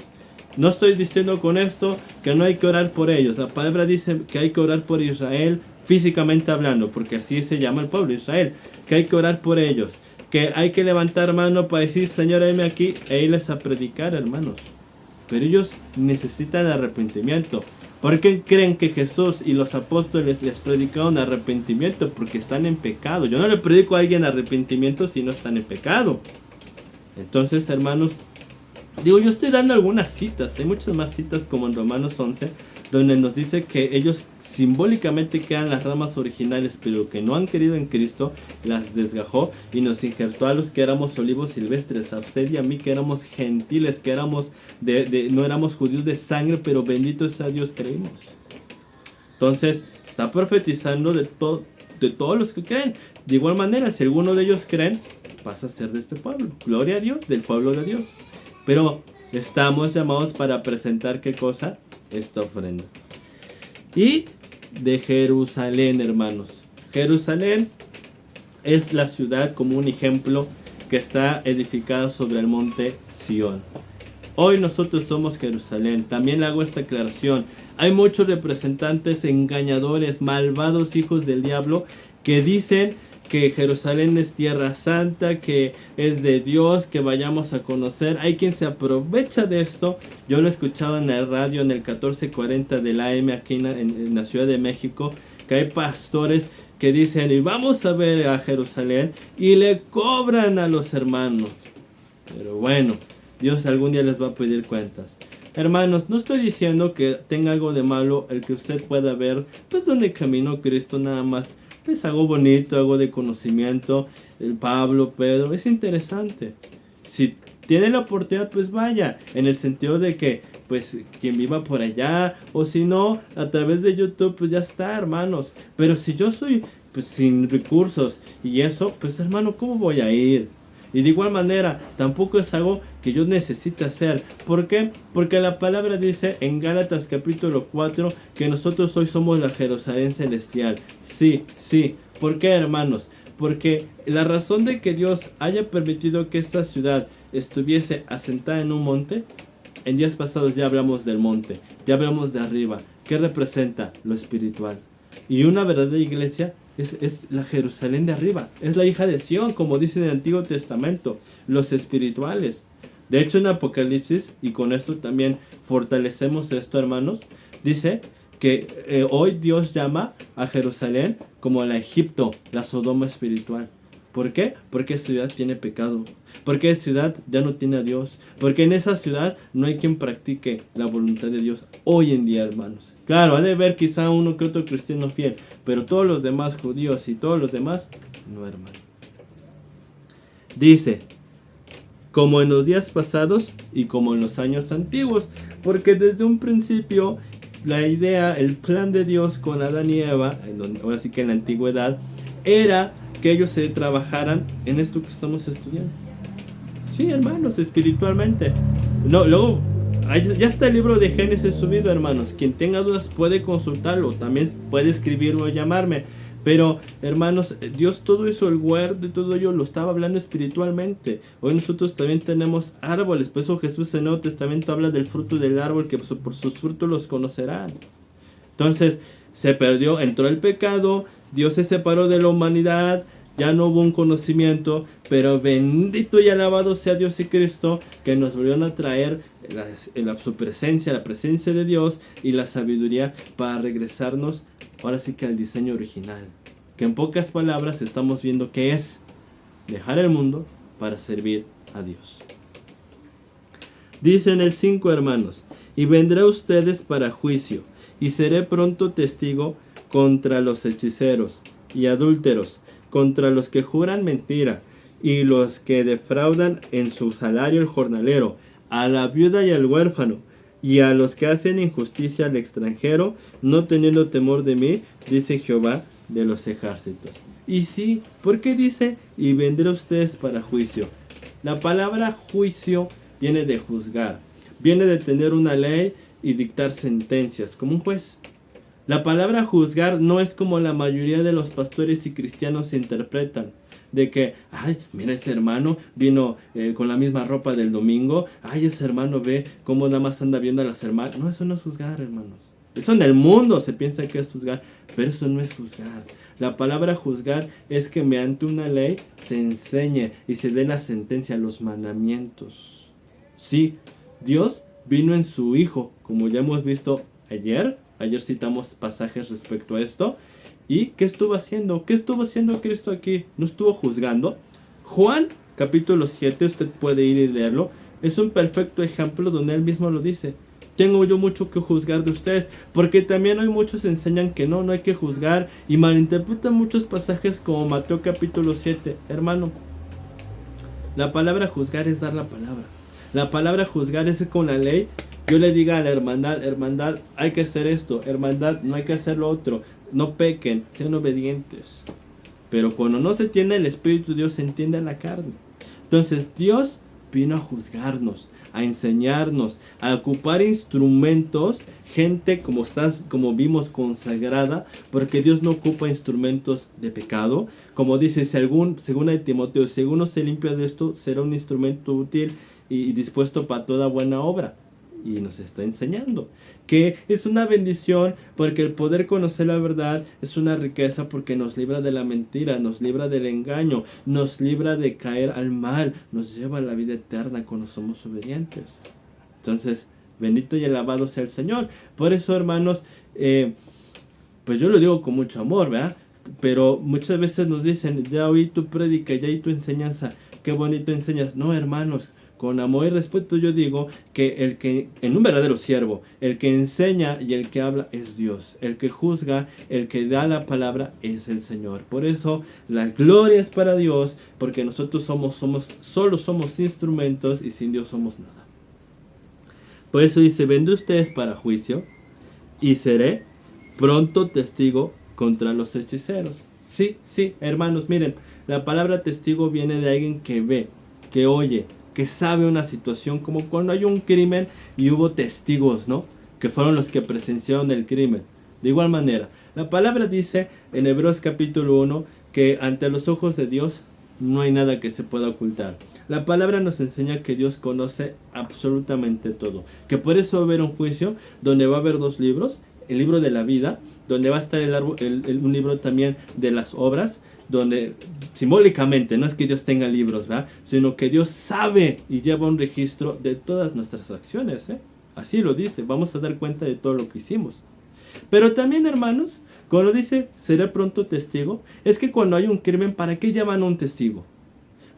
No estoy diciendo con esto que no hay que orar por ellos. La palabra dice que hay que orar por Israel, físicamente hablando, porque así se llama el pueblo Israel, que hay que orar por ellos, que hay que levantar mano para decir, Señor, heme aquí, e irles a predicar, hermanos. Pero ellos necesitan arrepentimiento. ¿Por qué creen que Jesús y los apóstoles les predicaron arrepentimiento? Porque están en pecado. Yo no le predico a alguien arrepentimiento si no están en pecado. Entonces, hermanos, yo estoy dando algunas citas, hay muchas más citas como en Romanos 11, donde nos dice que ellos simbólicamente quedan las ramas originales, pero que no han querido en Cristo, las desgajó y nos injertó a los que éramos olivos silvestres, a usted y a mí que éramos gentiles, que éramos no éramos judíos de sangre, pero bendito sea Dios, creímos. Entonces, está profetizando de todos los que creen. De igual manera, si alguno de ellos creen, pasa a ser de este pueblo. Gloria a Dios, del pueblo de Dios. Pero estamos llamados para presentar ¿qué cosa? Esta ofrenda. Y de Jerusalén, hermanos. Jerusalén es la ciudad como un ejemplo que está edificada sobre el monte Sión. Hoy nosotros somos Jerusalén. También le hago esta aclaración. Hay muchos representantes engañadores, malvados hijos del diablo que dicen que Jerusalén es tierra santa, que es de Dios, que vayamos a conocer. Hay quien se aprovecha de esto. Yo lo he escuchado en el radio, en el 1440 del AM aquí en la Ciudad de México, que hay pastores que dicen, y vamos a ver a Jerusalén, y le cobran a los hermanos. Pero bueno, Dios algún día les va a pedir cuentas. Hermanos, no estoy diciendo que tenga algo de malo el que usted pueda ver, pues donde caminó Cristo, nada más. Pues algo bonito, algo de conocimiento, el Pablo, Pedro, es interesante. Si tiene la oportunidad, pues vaya, en el sentido de que, pues, quien viva por allá, o si no, a través de YouTube, pues ya está, hermanos. Pero si yo soy, pues, sin recursos y eso, pues, hermano, ¿cómo voy a ir? Y de igual manera, tampoco es algo que yo necesite hacer. ¿Por qué? Porque la palabra dice en Gálatas capítulo 4 que nosotros hoy somos la Jerusalén celestial. Sí, sí. ¿Por qué, hermanos? Porque la razón de que Dios haya permitido que esta ciudad estuviese asentada en un monte, en días pasados ya hablamos del monte, ya hablamos de arriba. ¿Qué representa? Lo espiritual. Y una verdadera iglesia es la Jerusalén de arriba, es la hija de Sión, como dice en el Antiguo Testamento, los espirituales. De hecho, en Apocalipsis, y con esto también fortalecemos esto, hermanos, dice que hoy Dios llama a Jerusalén como la Egipto, la Sodoma espiritual. ¿Por qué? Porque esa ciudad tiene pecado. Porque esa ciudad ya no tiene a Dios. Porque en esa ciudad no hay quien practique la voluntad de Dios hoy en día, hermanos. Claro, ha de haber quizá uno que otro cristiano fiel, pero todos los demás judíos y todos los demás, no, hermano. Dice, como en los días pasados y como en los años antiguos. Porque desde un principio la idea, el plan de Dios con Adán y Eva, ahora sí que en la antigüedad, era que ellos se trabajaran en esto que estamos estudiando. Sí, hermanos, espiritualmente. No, luego, ya está el libro de Génesis subido, hermanos. Quien tenga dudas puede consultarlo. También puede escribirlo o llamarme. Pero, hermanos, Dios todo eso, el huerto y todo ello, lo estaba hablando espiritualmente. Hoy nosotros también tenemos árboles. Por eso Jesús en el Nuevo Testamento habla del fruto del árbol, que por sus frutos los conocerán. Entonces, se perdió, entró el pecado, Dios se separó de la humanidad, ya no hubo un conocimiento, pero bendito y alabado sea Dios y Cristo, que nos volvieron a traer su presencia, la presencia de Dios y la sabiduría para regresarnos ahora sí que al diseño original. Que en pocas palabras estamos viendo que es dejar el mundo para servir a Dios. Dicen el 5, hermanos, y vendré a ustedes para juicio, y seré pronto testigo contra los hechiceros y adúlteros, contra los que juran mentira, y los que defraudan en su salario el jornalero, a la viuda y al huérfano, y a los que hacen injusticia al extranjero, no teniendo temor de mí, dice Jehová de los ejércitos. Y sí, ¿por qué dice, y vendré a ustedes para juicio? La palabra juicio viene de juzgar, viene de tener una ley y dictar sentencias, como un juez. La palabra juzgar no es como la mayoría de los pastores y cristianos se interpretan. De que, ay, mira, ese hermano vino con la misma ropa del domingo. Ay, ese hermano ve cómo nada más anda viendo a las hermanas. No, eso no es juzgar, hermanos. Eso en el mundo se piensa que es juzgar, pero eso no es juzgar. La palabra juzgar es que mediante una ley se enseñe y se dé la sentencia, los mandamientos. Sí, Dios vino en su Hijo, como ya hemos visto ayer citamos pasajes respecto a esto. ¿Y qué estuvo haciendo? ¿Qué estuvo haciendo Cristo aquí? ¿No estuvo juzgando? Juan capítulo 7, usted puede ir y leerlo, es un perfecto ejemplo donde él mismo lo dice. Tengo yo mucho que juzgar de ustedes, porque también hay muchos que enseñan que no hay que juzgar y malinterpretan muchos pasajes como Mateo capítulo 7. Hermano, la palabra juzgar es dar la palabra. La palabra juzgar es con la ley. Yo le diga a la hermandad, hay que hacer esto, hermandad, no hay que hacer lo otro, no pequen, sean obedientes. Pero cuando no se tiene el Espíritu de Dios, se entiende la carne. Entonces Dios vino a juzgarnos, a enseñarnos, a ocupar instrumentos, gente como vimos consagrada, porque Dios no ocupa instrumentos de pecado. Como dice, según de Timoteo, si alguno se limpia de esto, será un instrumento útil y dispuesto para toda buena obra. Y nos está enseñando que es una bendición, porque el poder conocer la verdad es una riqueza, porque nos libra de la mentira, nos libra del engaño, nos libra de caer al mal, nos lleva a la vida eterna cuando somos obedientes. Entonces, bendito y alabado sea el Señor. Por eso, hermanos, pues yo lo digo con mucho amor, ¿verdad? Pero muchas veces nos dicen, ya oí tu prédica, ya oí tu enseñanza, qué bonito enseñas. No, hermanos, con amor y respeto yo digo que en un verdadero siervo, el que enseña y el que habla es Dios. El que juzga, el que da la palabra es el Señor. Por eso la gloria es para Dios, porque nosotros solo somos instrumentos y sin Dios somos nada. Por eso dice, vendré ustedes para juicio y seré pronto testigo contra los hechiceros. Sí, hermanos, miren, la palabra testigo viene de alguien que ve, que oye, que sabe una situación, como cuando hay un crimen y hubo testigos, ¿no? Que fueron los que presenciaron el crimen. De igual manera, la palabra dice en Hebreos capítulo 1 que ante los ojos de Dios no hay nada que se pueda ocultar. La palabra nos enseña que Dios conoce absolutamente todo. Que por eso va a haber un juicio donde va a haber dos libros. El libro de la vida, donde va a estar un libro también de las obras, donde simbólicamente no es que Dios tenga libros, ¿verdad? Sino que Dios sabe y lleva un registro de todas nuestras acciones, ¿eh? Así lo dice, vamos a dar cuenta de todo lo que hicimos. Pero también, hermanos, cuando dice seré pronto testigo, es que cuando hay un crimen, ¿para qué llaman a un testigo?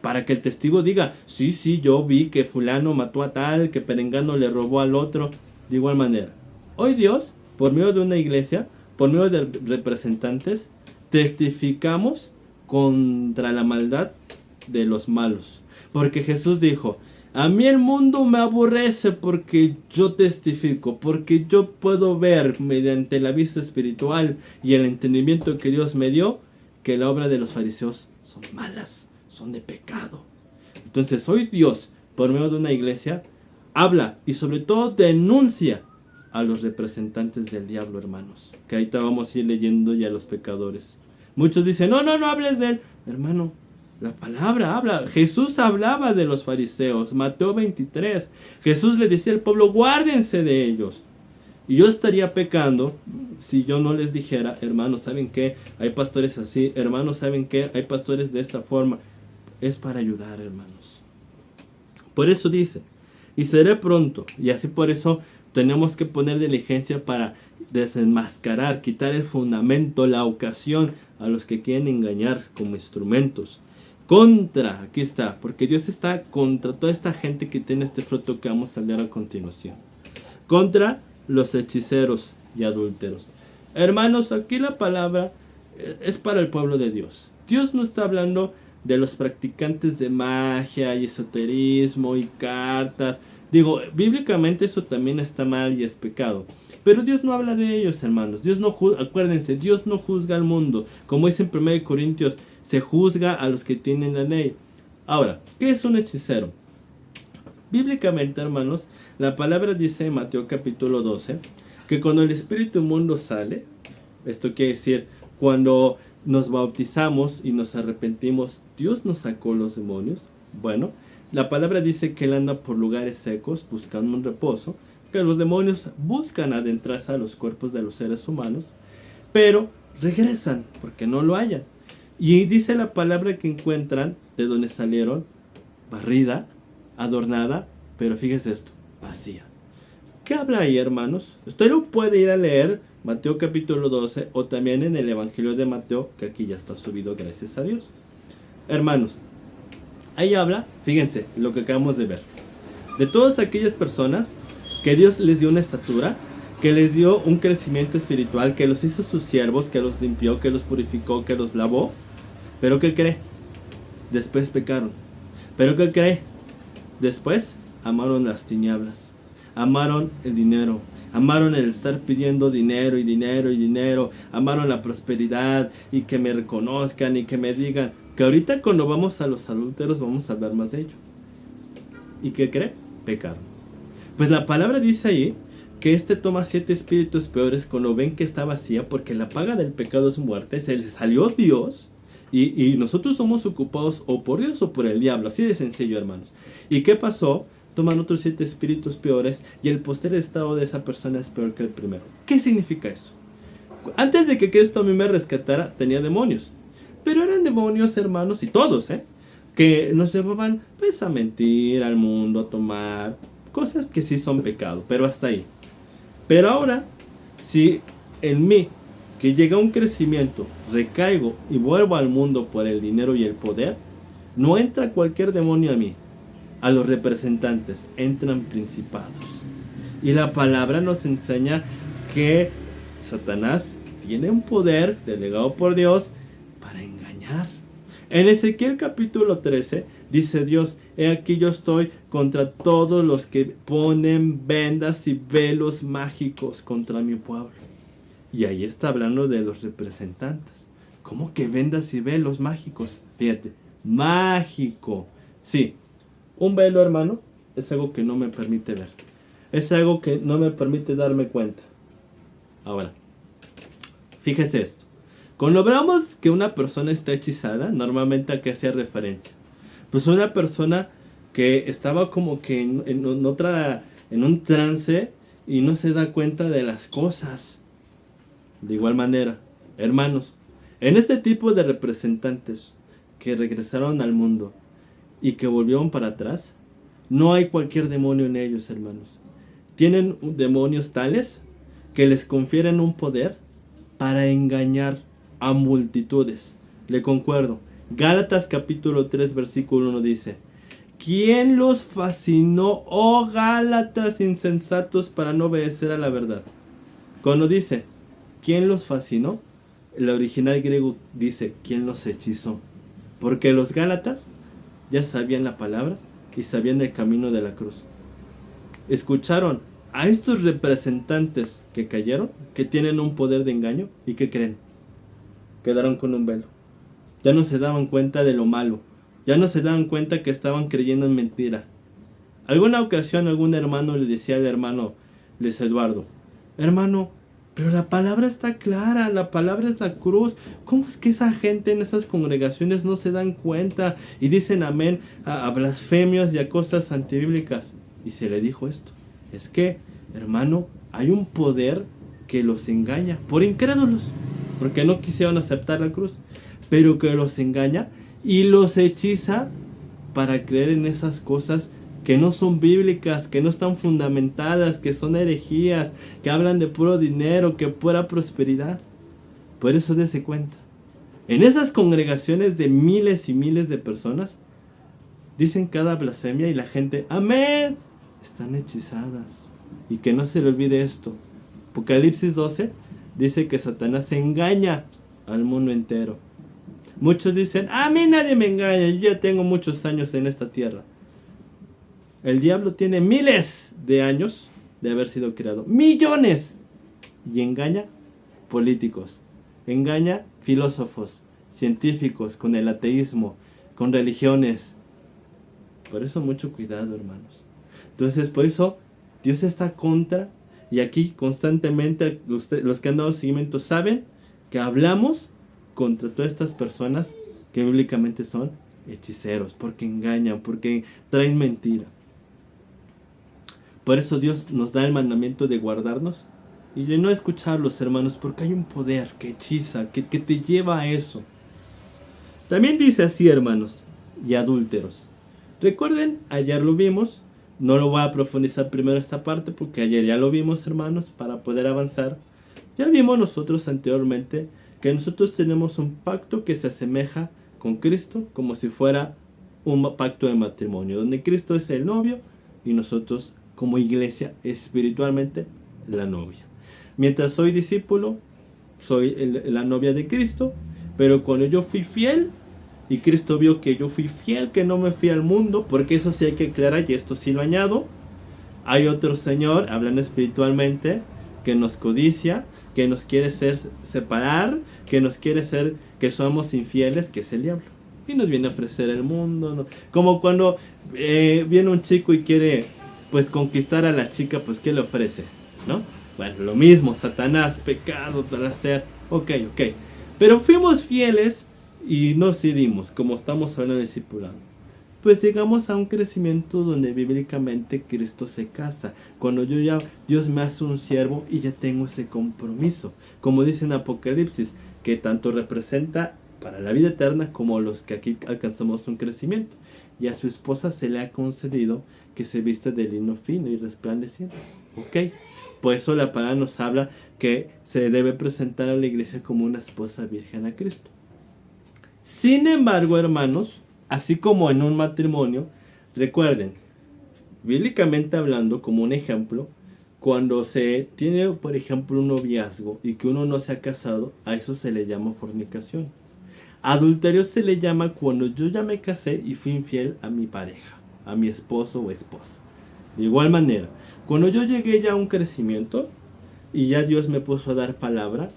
Para que el testigo diga, sí, yo vi que fulano mató a tal, que perengano le robó al otro. De igual manera, hoy Dios, por medio de una iglesia, por medio de representantes, testificamos contra la maldad de los malos, Porque Jesús dijo, a mí el mundo me aborrece porque yo testifico, porque yo puedo ver mediante la vista espiritual y el entendimiento que Dios me dio, que la obra de los fariseos son malas, son de pecado. Entonces hoy Dios, por medio de una iglesia, habla y sobre todo denuncia a los representantes del diablo, hermanos. Que ahorita vamos a ir leyendo ya los pecadores. Muchos dicen, no hables de él. Hermano, la palabra habla. Jesús hablaba de los fariseos. Mateo 23. Jesús le decía al pueblo, guárdense de ellos. Y yo estaría pecando si yo no les dijera, hermanos, ¿saben qué? Hay pastores así. Hermanos, ¿saben qué? Hay pastores de esta forma. Es para ayudar, hermanos. Por eso dice, y seré pronto. Y así por eso tenemos que poner diligencia para desenmascarar, quitar el fundamento, la ocasión a los que quieren engañar como instrumentos. Aquí está, porque Dios está contra toda esta gente que tiene este fruto que vamos a leer a continuación. Contra los hechiceros y adúlteros. Hermanos, aquí la palabra es para el pueblo de Dios. Dios no está hablando de los practicantes de magia y esoterismo y cartas. Digo, bíblicamente eso también está mal y es pecado. Pero Dios no habla de ellos, hermanos. Acuérdense, Dios no juzga al mundo. Como dice en 1 Corintios, se juzga a los que tienen la ley. Ahora, ¿qué es un hechicero? Bíblicamente, hermanos, la palabra dice en Mateo capítulo 12, que cuando el espíritu inmundo sale, esto quiere decir, cuando nos bautizamos y nos arrepentimos, Dios nos sacó los demonios. Bueno, la palabra dice que él anda por lugares secos buscando un reposo, que los demonios buscan adentrarse a los cuerpos de los seres humanos, pero regresan porque no lo hallan. Y dice la palabra que encuentran de donde salieron, barrida, adornada, pero fíjese esto, vacía. ¿Qué habla ahí, hermanos? Usted lo puede ir a leer, Mateo capítulo 12, o también en el Evangelio de Mateo, que aquí ya está subido, gracias a Dios. Hermanos, ahí habla, fíjense lo que acabamos de ver, de todas aquellas personas que Dios les dio una estatura, que les dio un crecimiento espiritual, que los hizo sus siervos, que los limpió, que los purificó, que los lavó. ¿Pero qué cree? Después pecaron. ¿Pero qué cree? Después amaron las tinieblas, amaron el dinero, amaron el estar pidiendo dinero y dinero y dinero, amaron la prosperidad y que me reconozcan y que me digan, que ahorita cuando vamos a los adúlteros vamos a hablar más de ello. ¿Y qué cree? Pecaron. Pues la palabra dice ahí que toma 7 espíritus peores cuando ven que está vacía, porque la paga del pecado es muerte, se le salió Dios y nosotros somos ocupados o por Dios o por el diablo, así de sencillo, hermanos. ¿Y qué pasó? Toman otros 7 espíritus peores y el posterior estado de esa persona es peor que el primero. ¿Qué significa eso? Antes de que Cristo a mí me rescatara, tenía demonios, pero eran demonios, hermanos, y todos, que nos llevaban pues a mentir al mundo, a tomar cosas que sí son pecado, pero hasta ahí. Pero ahora, si en mí, que llega un crecimiento, recaigo y vuelvo al mundo por el dinero y el poder, no entra cualquier demonio a mí, a los representantes, entran principados. Y la palabra nos enseña que Satanás tiene un poder delegado por Dios para engañar. En Ezequiel capítulo 13 dice Dios, he aquí yo estoy contra todos los que ponen vendas y velos mágicos contra mi pueblo. Y ahí está hablando de los representantes. ¿Cómo que vendas y velos mágicos? Fíjate, mágico. Sí, un velo, hermano, es algo que no me permite ver. Es algo que no me permite darme cuenta. Ahora, fíjese esto. Cuando hablamos que una persona está hechizada, normalmente a qué hacía referencia. Pues una persona que estaba como que en un trance y no se da cuenta de las cosas. De igual manera, hermanos, en este tipo de representantes que regresaron al mundo y que volvieron para atrás, no hay cualquier demonio en ellos, hermanos. Tienen demonios tales que les confieren un poder para engañar a multitudes. Le concuerdo. Gálatas capítulo 3 versículo 1 dice: ¿quién los fascinó, oh Gálatas insensatos, para no obedecer a la verdad? Cuando dice ¿quién los fascinó?, el original griego dice ¿quién los hechizó? Porque los Gálatas ya sabían la palabra y sabían el camino de la cruz. Escucharon a estos representantes que cayeron, que tienen un poder de engaño, y que creen, quedaron con un velo. Ya no se daban cuenta de lo malo, ya no se daban cuenta que estaban creyendo en mentira. Alguna ocasión algún hermano le decía al hermano Luis Eduardo, hermano, pero la palabra está clara, la palabra es la cruz. ¿Cómo es que esa gente en esas congregaciones no se dan cuenta y dicen amén a blasfemias y a cosas antibíblicas? Y se le dijo esto, es que, hermano, hay un poder que los engaña por incrédulos, porque no quisieron aceptar la cruz, pero que los engaña y los hechiza para creer en esas cosas que no son bíblicas, que no están fundamentadas, que son herejías, que hablan de puro dinero, que pura prosperidad. Por eso dése cuenta. En esas congregaciones de miles y miles de personas, dicen cada blasfemia y la gente, amén, están hechizadas. Y que no se le olvide esto. Apocalipsis 12 dice que Satanás engaña al mundo entero. Muchos dicen, a mí nadie me engaña, yo ya tengo muchos años en esta tierra. El diablo tiene miles de años de haber sido creado, millones, y engaña políticos, engaña filósofos, científicos, con el ateísmo, con religiones. Por eso mucho cuidado, hermanos. Entonces, por eso Dios está contra, y aquí constantemente los que han dado seguimiento saben que hablamos contra todas estas personas que bíblicamente son hechiceros, porque engañan, porque traen mentira. Por eso Dios nos da el mandamiento de guardarnos y de no escucharlos, hermanos, porque hay un poder que hechiza, que te lleva a eso. También dice así, hermanos, y adúlteros. Recuerden, ayer lo vimos, no lo voy a profundizar primero esta parte porque ayer ya lo vimos, hermanos, para poder avanzar. Ya vimos nosotros anteriormente que nosotros tenemos un pacto que se asemeja con Cristo como si fuera un pacto de matrimonio, donde Cristo es el novio y nosotros como iglesia espiritualmente la novia. Mientras soy discípulo, soy la novia de Cristo, pero cuando yo fui fiel y Cristo vio que yo fui fiel, que no me fui al mundo, porque eso sí hay que aclarar y esto sí lo añado, hay otro señor, hablando espiritualmente, que nos codicia, que nos quiere separar, que nos quiere ser que somos infieles, que es el diablo. Y nos viene a ofrecer el mundo, ¿no? Como cuando viene un chico y quiere pues conquistar a la chica, pues ¿qué le ofrece? ¿No? Bueno, lo mismo, Satanás, pecado, placer, ok. Pero fuimos fieles y nos cedimos, como estamos hablando de discipulado. Pues llegamos a un crecimiento donde bíblicamente Cristo se casa. Cuando Dios me hace un siervo y ya tengo ese compromiso. Como dice en Apocalipsis, que tanto representa para la vida eterna como los que aquí alcanzamos un crecimiento. Y a su esposa se le ha concedido que se vista de lino fino y resplandeciente. Ok. Por eso la palabra nos habla que se debe presentar a la iglesia como una esposa virgen a Cristo. Sin embargo, hermanos, así como en un matrimonio, recuerden, bíblicamente hablando, como un ejemplo, cuando se tiene, por ejemplo, un noviazgo y que uno no se ha casado, a eso se le llama fornicación. Adulterio se le llama cuando yo ya me casé y fui infiel a mi pareja, a mi esposo o esposa. De igual manera, cuando yo llegué ya a un crecimiento y ya Dios me puso a dar palabra,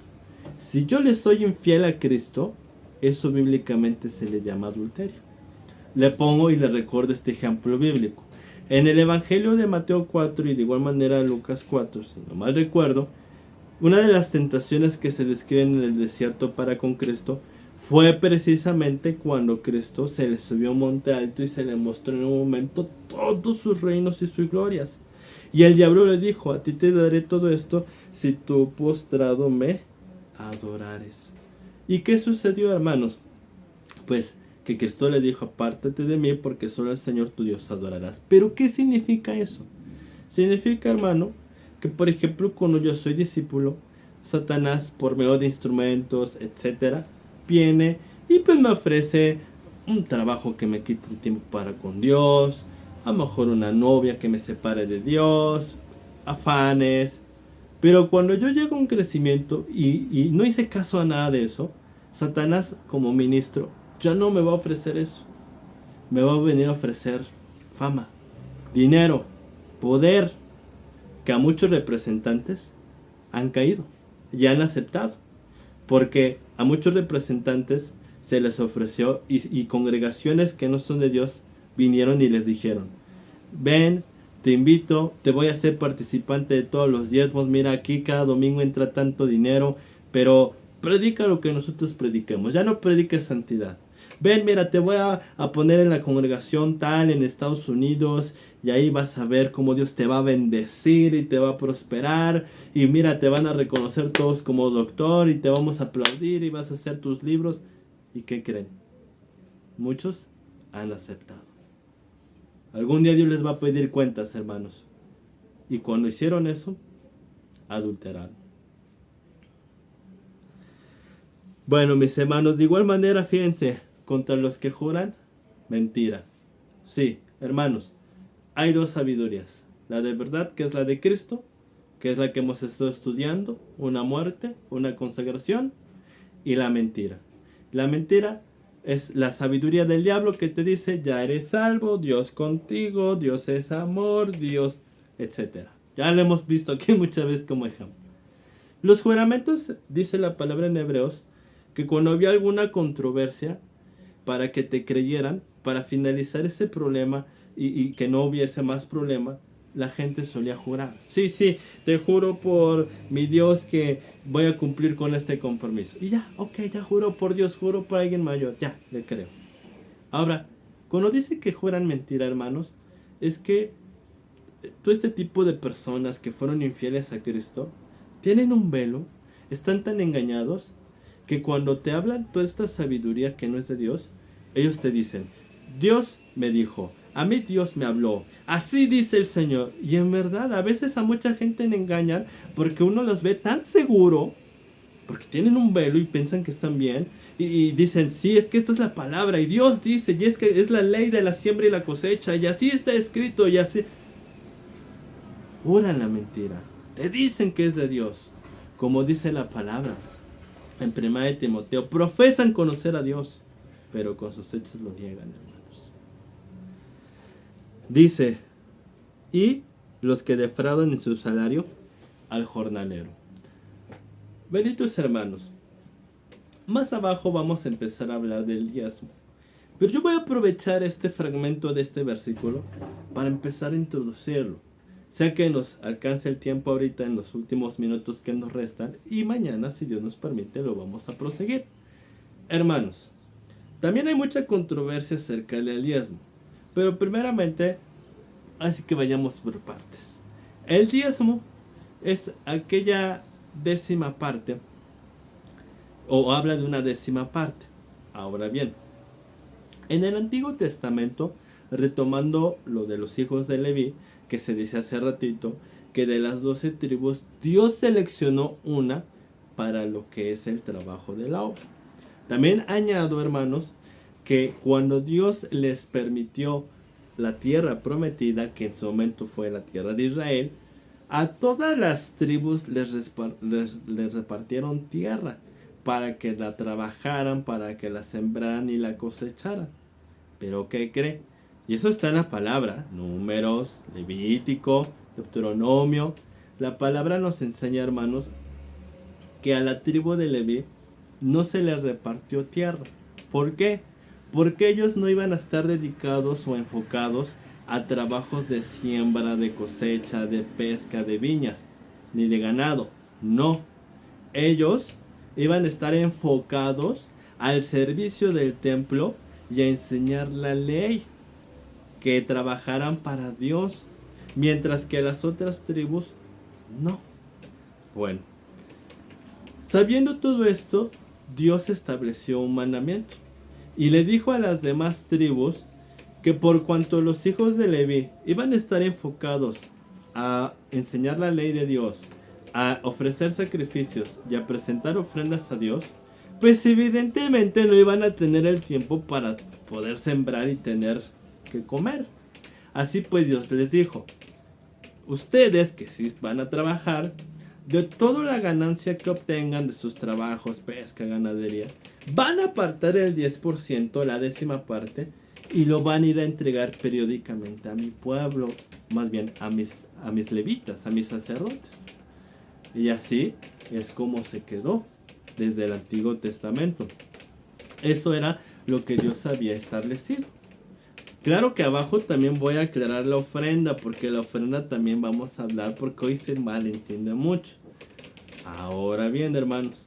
si yo le soy infiel a Cristo, eso bíblicamente se le llama adulterio. Le pongo y le recuerdo este ejemplo bíblico. En el Evangelio de Mateo 4 y de igual manera Lucas 4, si no mal recuerdo, una de las tentaciones que se describen en el desierto para con Cristo fue precisamente cuando Cristo se le subió a un monte alto y se le mostró en un momento todos sus reinos y sus glorias. Y el diablo le dijo, a ti te daré todo esto si tú postrado me adorares. ¿Y qué sucedió, hermanos? Pues que Cristo le dijo, apártate de mí porque solo al Señor tu Dios adorarás. ¿Pero qué significa eso? Significa, hermano, que por ejemplo cuando yo soy discípulo, Satanás por medio de instrumentos, etcétera, viene y pues me ofrece un trabajo que me quite un tiempo para con Dios, a lo mejor una novia que me separe de Dios, afanes. Pero cuando yo llego a un crecimiento y no hice caso a nada de eso, Satanás como ministro ya no me va a ofrecer eso. me va a venir a ofrecer fama, dinero, poder, que a muchos representantes han caído y han aceptado. Porque a muchos representantes se les ofreció y congregaciones que no son de Dios vinieron y les dijeron: ven, te invito, te voy a hacer participante de todos los diezmos, mira, aquí cada domingo entra tanto dinero, pero predica lo que nosotros prediquemos, ya no prediques santidad. Ven, mira, te voy a poner en la congregación tal en Estados Unidos y ahí vas a ver cómo Dios te va a bendecir y te va a prosperar. Y mira, te van a reconocer todos como doctor y te vamos a aplaudir y vas a hacer tus libros. ¿Y qué creen? Muchos han aceptado. Algún día Dios les va a pedir cuentas, hermanos. Y cuando hicieron eso, adulteraron. Bueno, mis hermanos, de igual manera, fíjense, contra los que juran, mentira. Sí, hermanos, hay dos sabidurías. La de verdad, que es la de Cristo, que es la que hemos estado estudiando, una muerte, una consagración, y la mentira. La mentira es la sabiduría del diablo que te dice: ya eres salvo, Dios contigo, Dios es amor, Dios, etc. Ya lo hemos visto aquí muchas veces como ejemplo. Los juramentos, dice la palabra en Hebreos, que cuando había alguna controversia, para que te creyeran, para finalizar ese problema y que no hubiese más problema, la gente solía jurar. Sí, te juro por mi Dios que voy a cumplir con este compromiso. Y ya, ok, ya juro por Dios, juro por alguien mayor, ya, le creo. Ahora, cuando dice que juran mentira, hermanos, es que todo este tipo de personas que fueron infieles a Cristo tienen un velo, están tan engañados que cuando te hablan toda esta sabiduría que no es de Dios, ellos te dicen: Dios me dijo, a mí Dios me habló, así dice el Señor. Y en verdad, a veces a mucha gente le engañan porque uno los ve tan seguro, porque tienen un velo y piensan que están bien, y dicen: sí, es que esta es la palabra, y Dios dice, y es que es la ley de la siembra y la cosecha, y así está escrito, y así. Juran la mentira, te dicen que es de Dios, como dice la palabra en 1 de Timoteo: profesan conocer a Dios, pero con sus hechos lo niegan, hermanos. Dice: y los que defraudan en su salario al jornalero. Benditos hermanos, más abajo vamos a empezar a hablar del diezmo, pero yo voy a aprovechar este fragmento de este versículo para empezar a introducirlo. Sea que nos alcance el tiempo ahorita en los últimos minutos que nos restan, y mañana, si Dios nos permite, lo vamos a proseguir. Hermanos, también hay mucha controversia acerca del diezmo, pero primeramente, así que vayamos por partes. El diezmo es aquella décima parte, o habla de una décima parte. Ahora bien, en el Antiguo Testamento, retomando lo de los hijos de Leví, que se dice hace ratito, que de las 12 tribus Dios seleccionó una para lo que es el trabajo de la obra. También añado, hermanos, que cuando Dios les permitió la tierra prometida, que en su momento fue la tierra de Israel, a todas las tribus les repartieron tierra para que la trabajaran, para que la sembraran y la cosecharan. Pero ¿qué cree? Y eso está en la palabra, Números, Levítico, Deuteronomio. La palabra nos enseña, hermanos, que a la tribu de Leví no se le repartió tierra. ¿Por qué? Porque ellos no iban a estar dedicados o enfocados a trabajos de siembra, de cosecha, de pesca, de viñas, ni de ganado. No. Ellos iban a estar enfocados al servicio del templo y a enseñar la ley, que trabajaran para Dios, mientras que las otras tribus no. Bueno, sabiendo todo esto, Dios estableció un mandamiento y le dijo a las demás tribus que por cuanto los hijos de Leví iban a estar enfocados a enseñar la ley de Dios, a ofrecer sacrificios y a presentar ofrendas a Dios, pues evidentemente no iban a tener el tiempo para poder sembrar y tener que comer. Así pues Dios les dijo: ustedes que sí van a trabajar, de toda la ganancia que obtengan de sus trabajos, pesca, ganadería, van a apartar el 10%, la décima parte, y lo van a ir a entregar periódicamente a mi pueblo, más bien a mis levitas, a mis sacerdotes. Y así es como se quedó desde el Antiguo Testamento. Eso era lo que Dios había establecido. Claro que abajo también voy a aclarar la ofrenda, porque la ofrenda también vamos a hablar, porque hoy se malentiende mucho. Ahora bien, hermanos,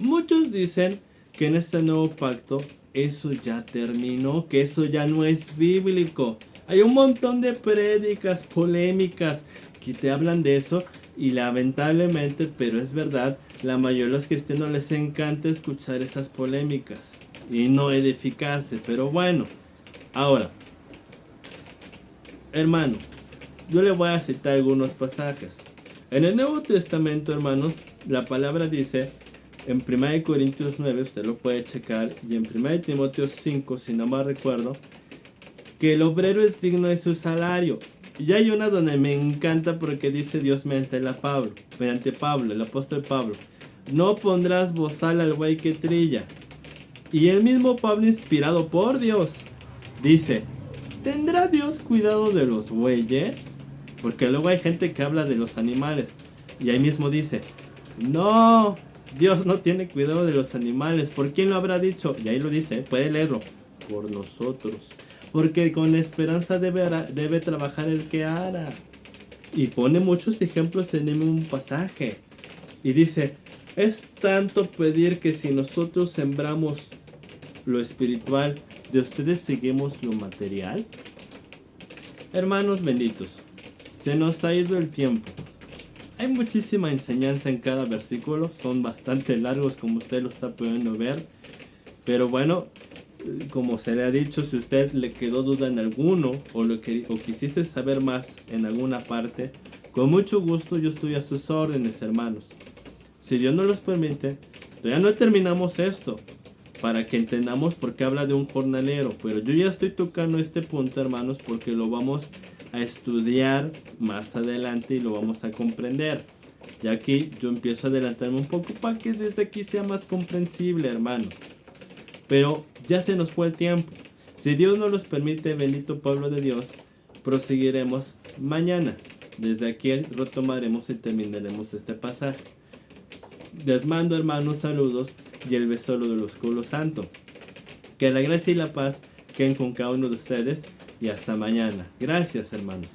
muchos dicen que en este nuevo pacto eso ya terminó, que eso ya no es bíblico. Hay un montón de prédicas, polémicas que te hablan de eso, y lamentablemente, pero es verdad, la mayoría de los cristianos les encanta escuchar esas polémicas y no edificarse. Pero bueno, ahora, hermano, yo le voy a citar algunos pasajes. En el Nuevo Testamento, hermanos, la palabra dice en 1 Corintios 9, usted lo puede checar, y en 1 Timoteo 5, si no mal recuerdo, que el obrero es digno de su salario. Y hay una donde me encanta porque dice Dios mediante Pablo, el apóstol Pablo: no pondrás bozal al buey que trilla. Y el mismo Pablo, inspirado por Dios, dice: ¿tendrá Dios cuidado de los bueyes? Porque luego hay gente que habla de los animales, y ahí mismo dice: no, Dios no tiene cuidado de los animales. ¿Por quién lo habrá dicho? Y ahí lo dice, puede leerlo: por nosotros. Porque con esperanza debe trabajar el que ara. Y pone muchos ejemplos en un pasaje. Y dice: es tanto pedir que si nosotros sembramos lo espiritual, de ustedes seguimos lo material. Hermanos benditos, se nos ha ido el tiempo. Hay muchísima enseñanza en cada versículo, son bastante largos como usted lo está pudiendo ver. Pero bueno, como se le ha dicho, si usted le quedó duda en alguno o quisiese saber más en alguna parte, con mucho gusto yo estoy a sus órdenes, hermanos. Si Dios nos los permite, todavía no terminamos esto, para que entendamos por qué habla de un jornalero. Pero yo ya estoy tocando este punto, hermanos, porque lo vamos a estudiar más adelante y lo vamos a comprender. Y aquí yo empiezo a adelantarme un poco para que desde aquí sea más comprensible, hermanos. Pero ya se nos fue el tiempo. Si Dios nos los permite, bendito pueblo de Dios, proseguiremos mañana. Desde aquí retomaremos y terminaremos este pasaje. Les mando, hermanos, saludos y el beso de los culos santo. Que la gracia y la paz queden con cada uno de ustedes y hasta mañana. Gracias, hermanos.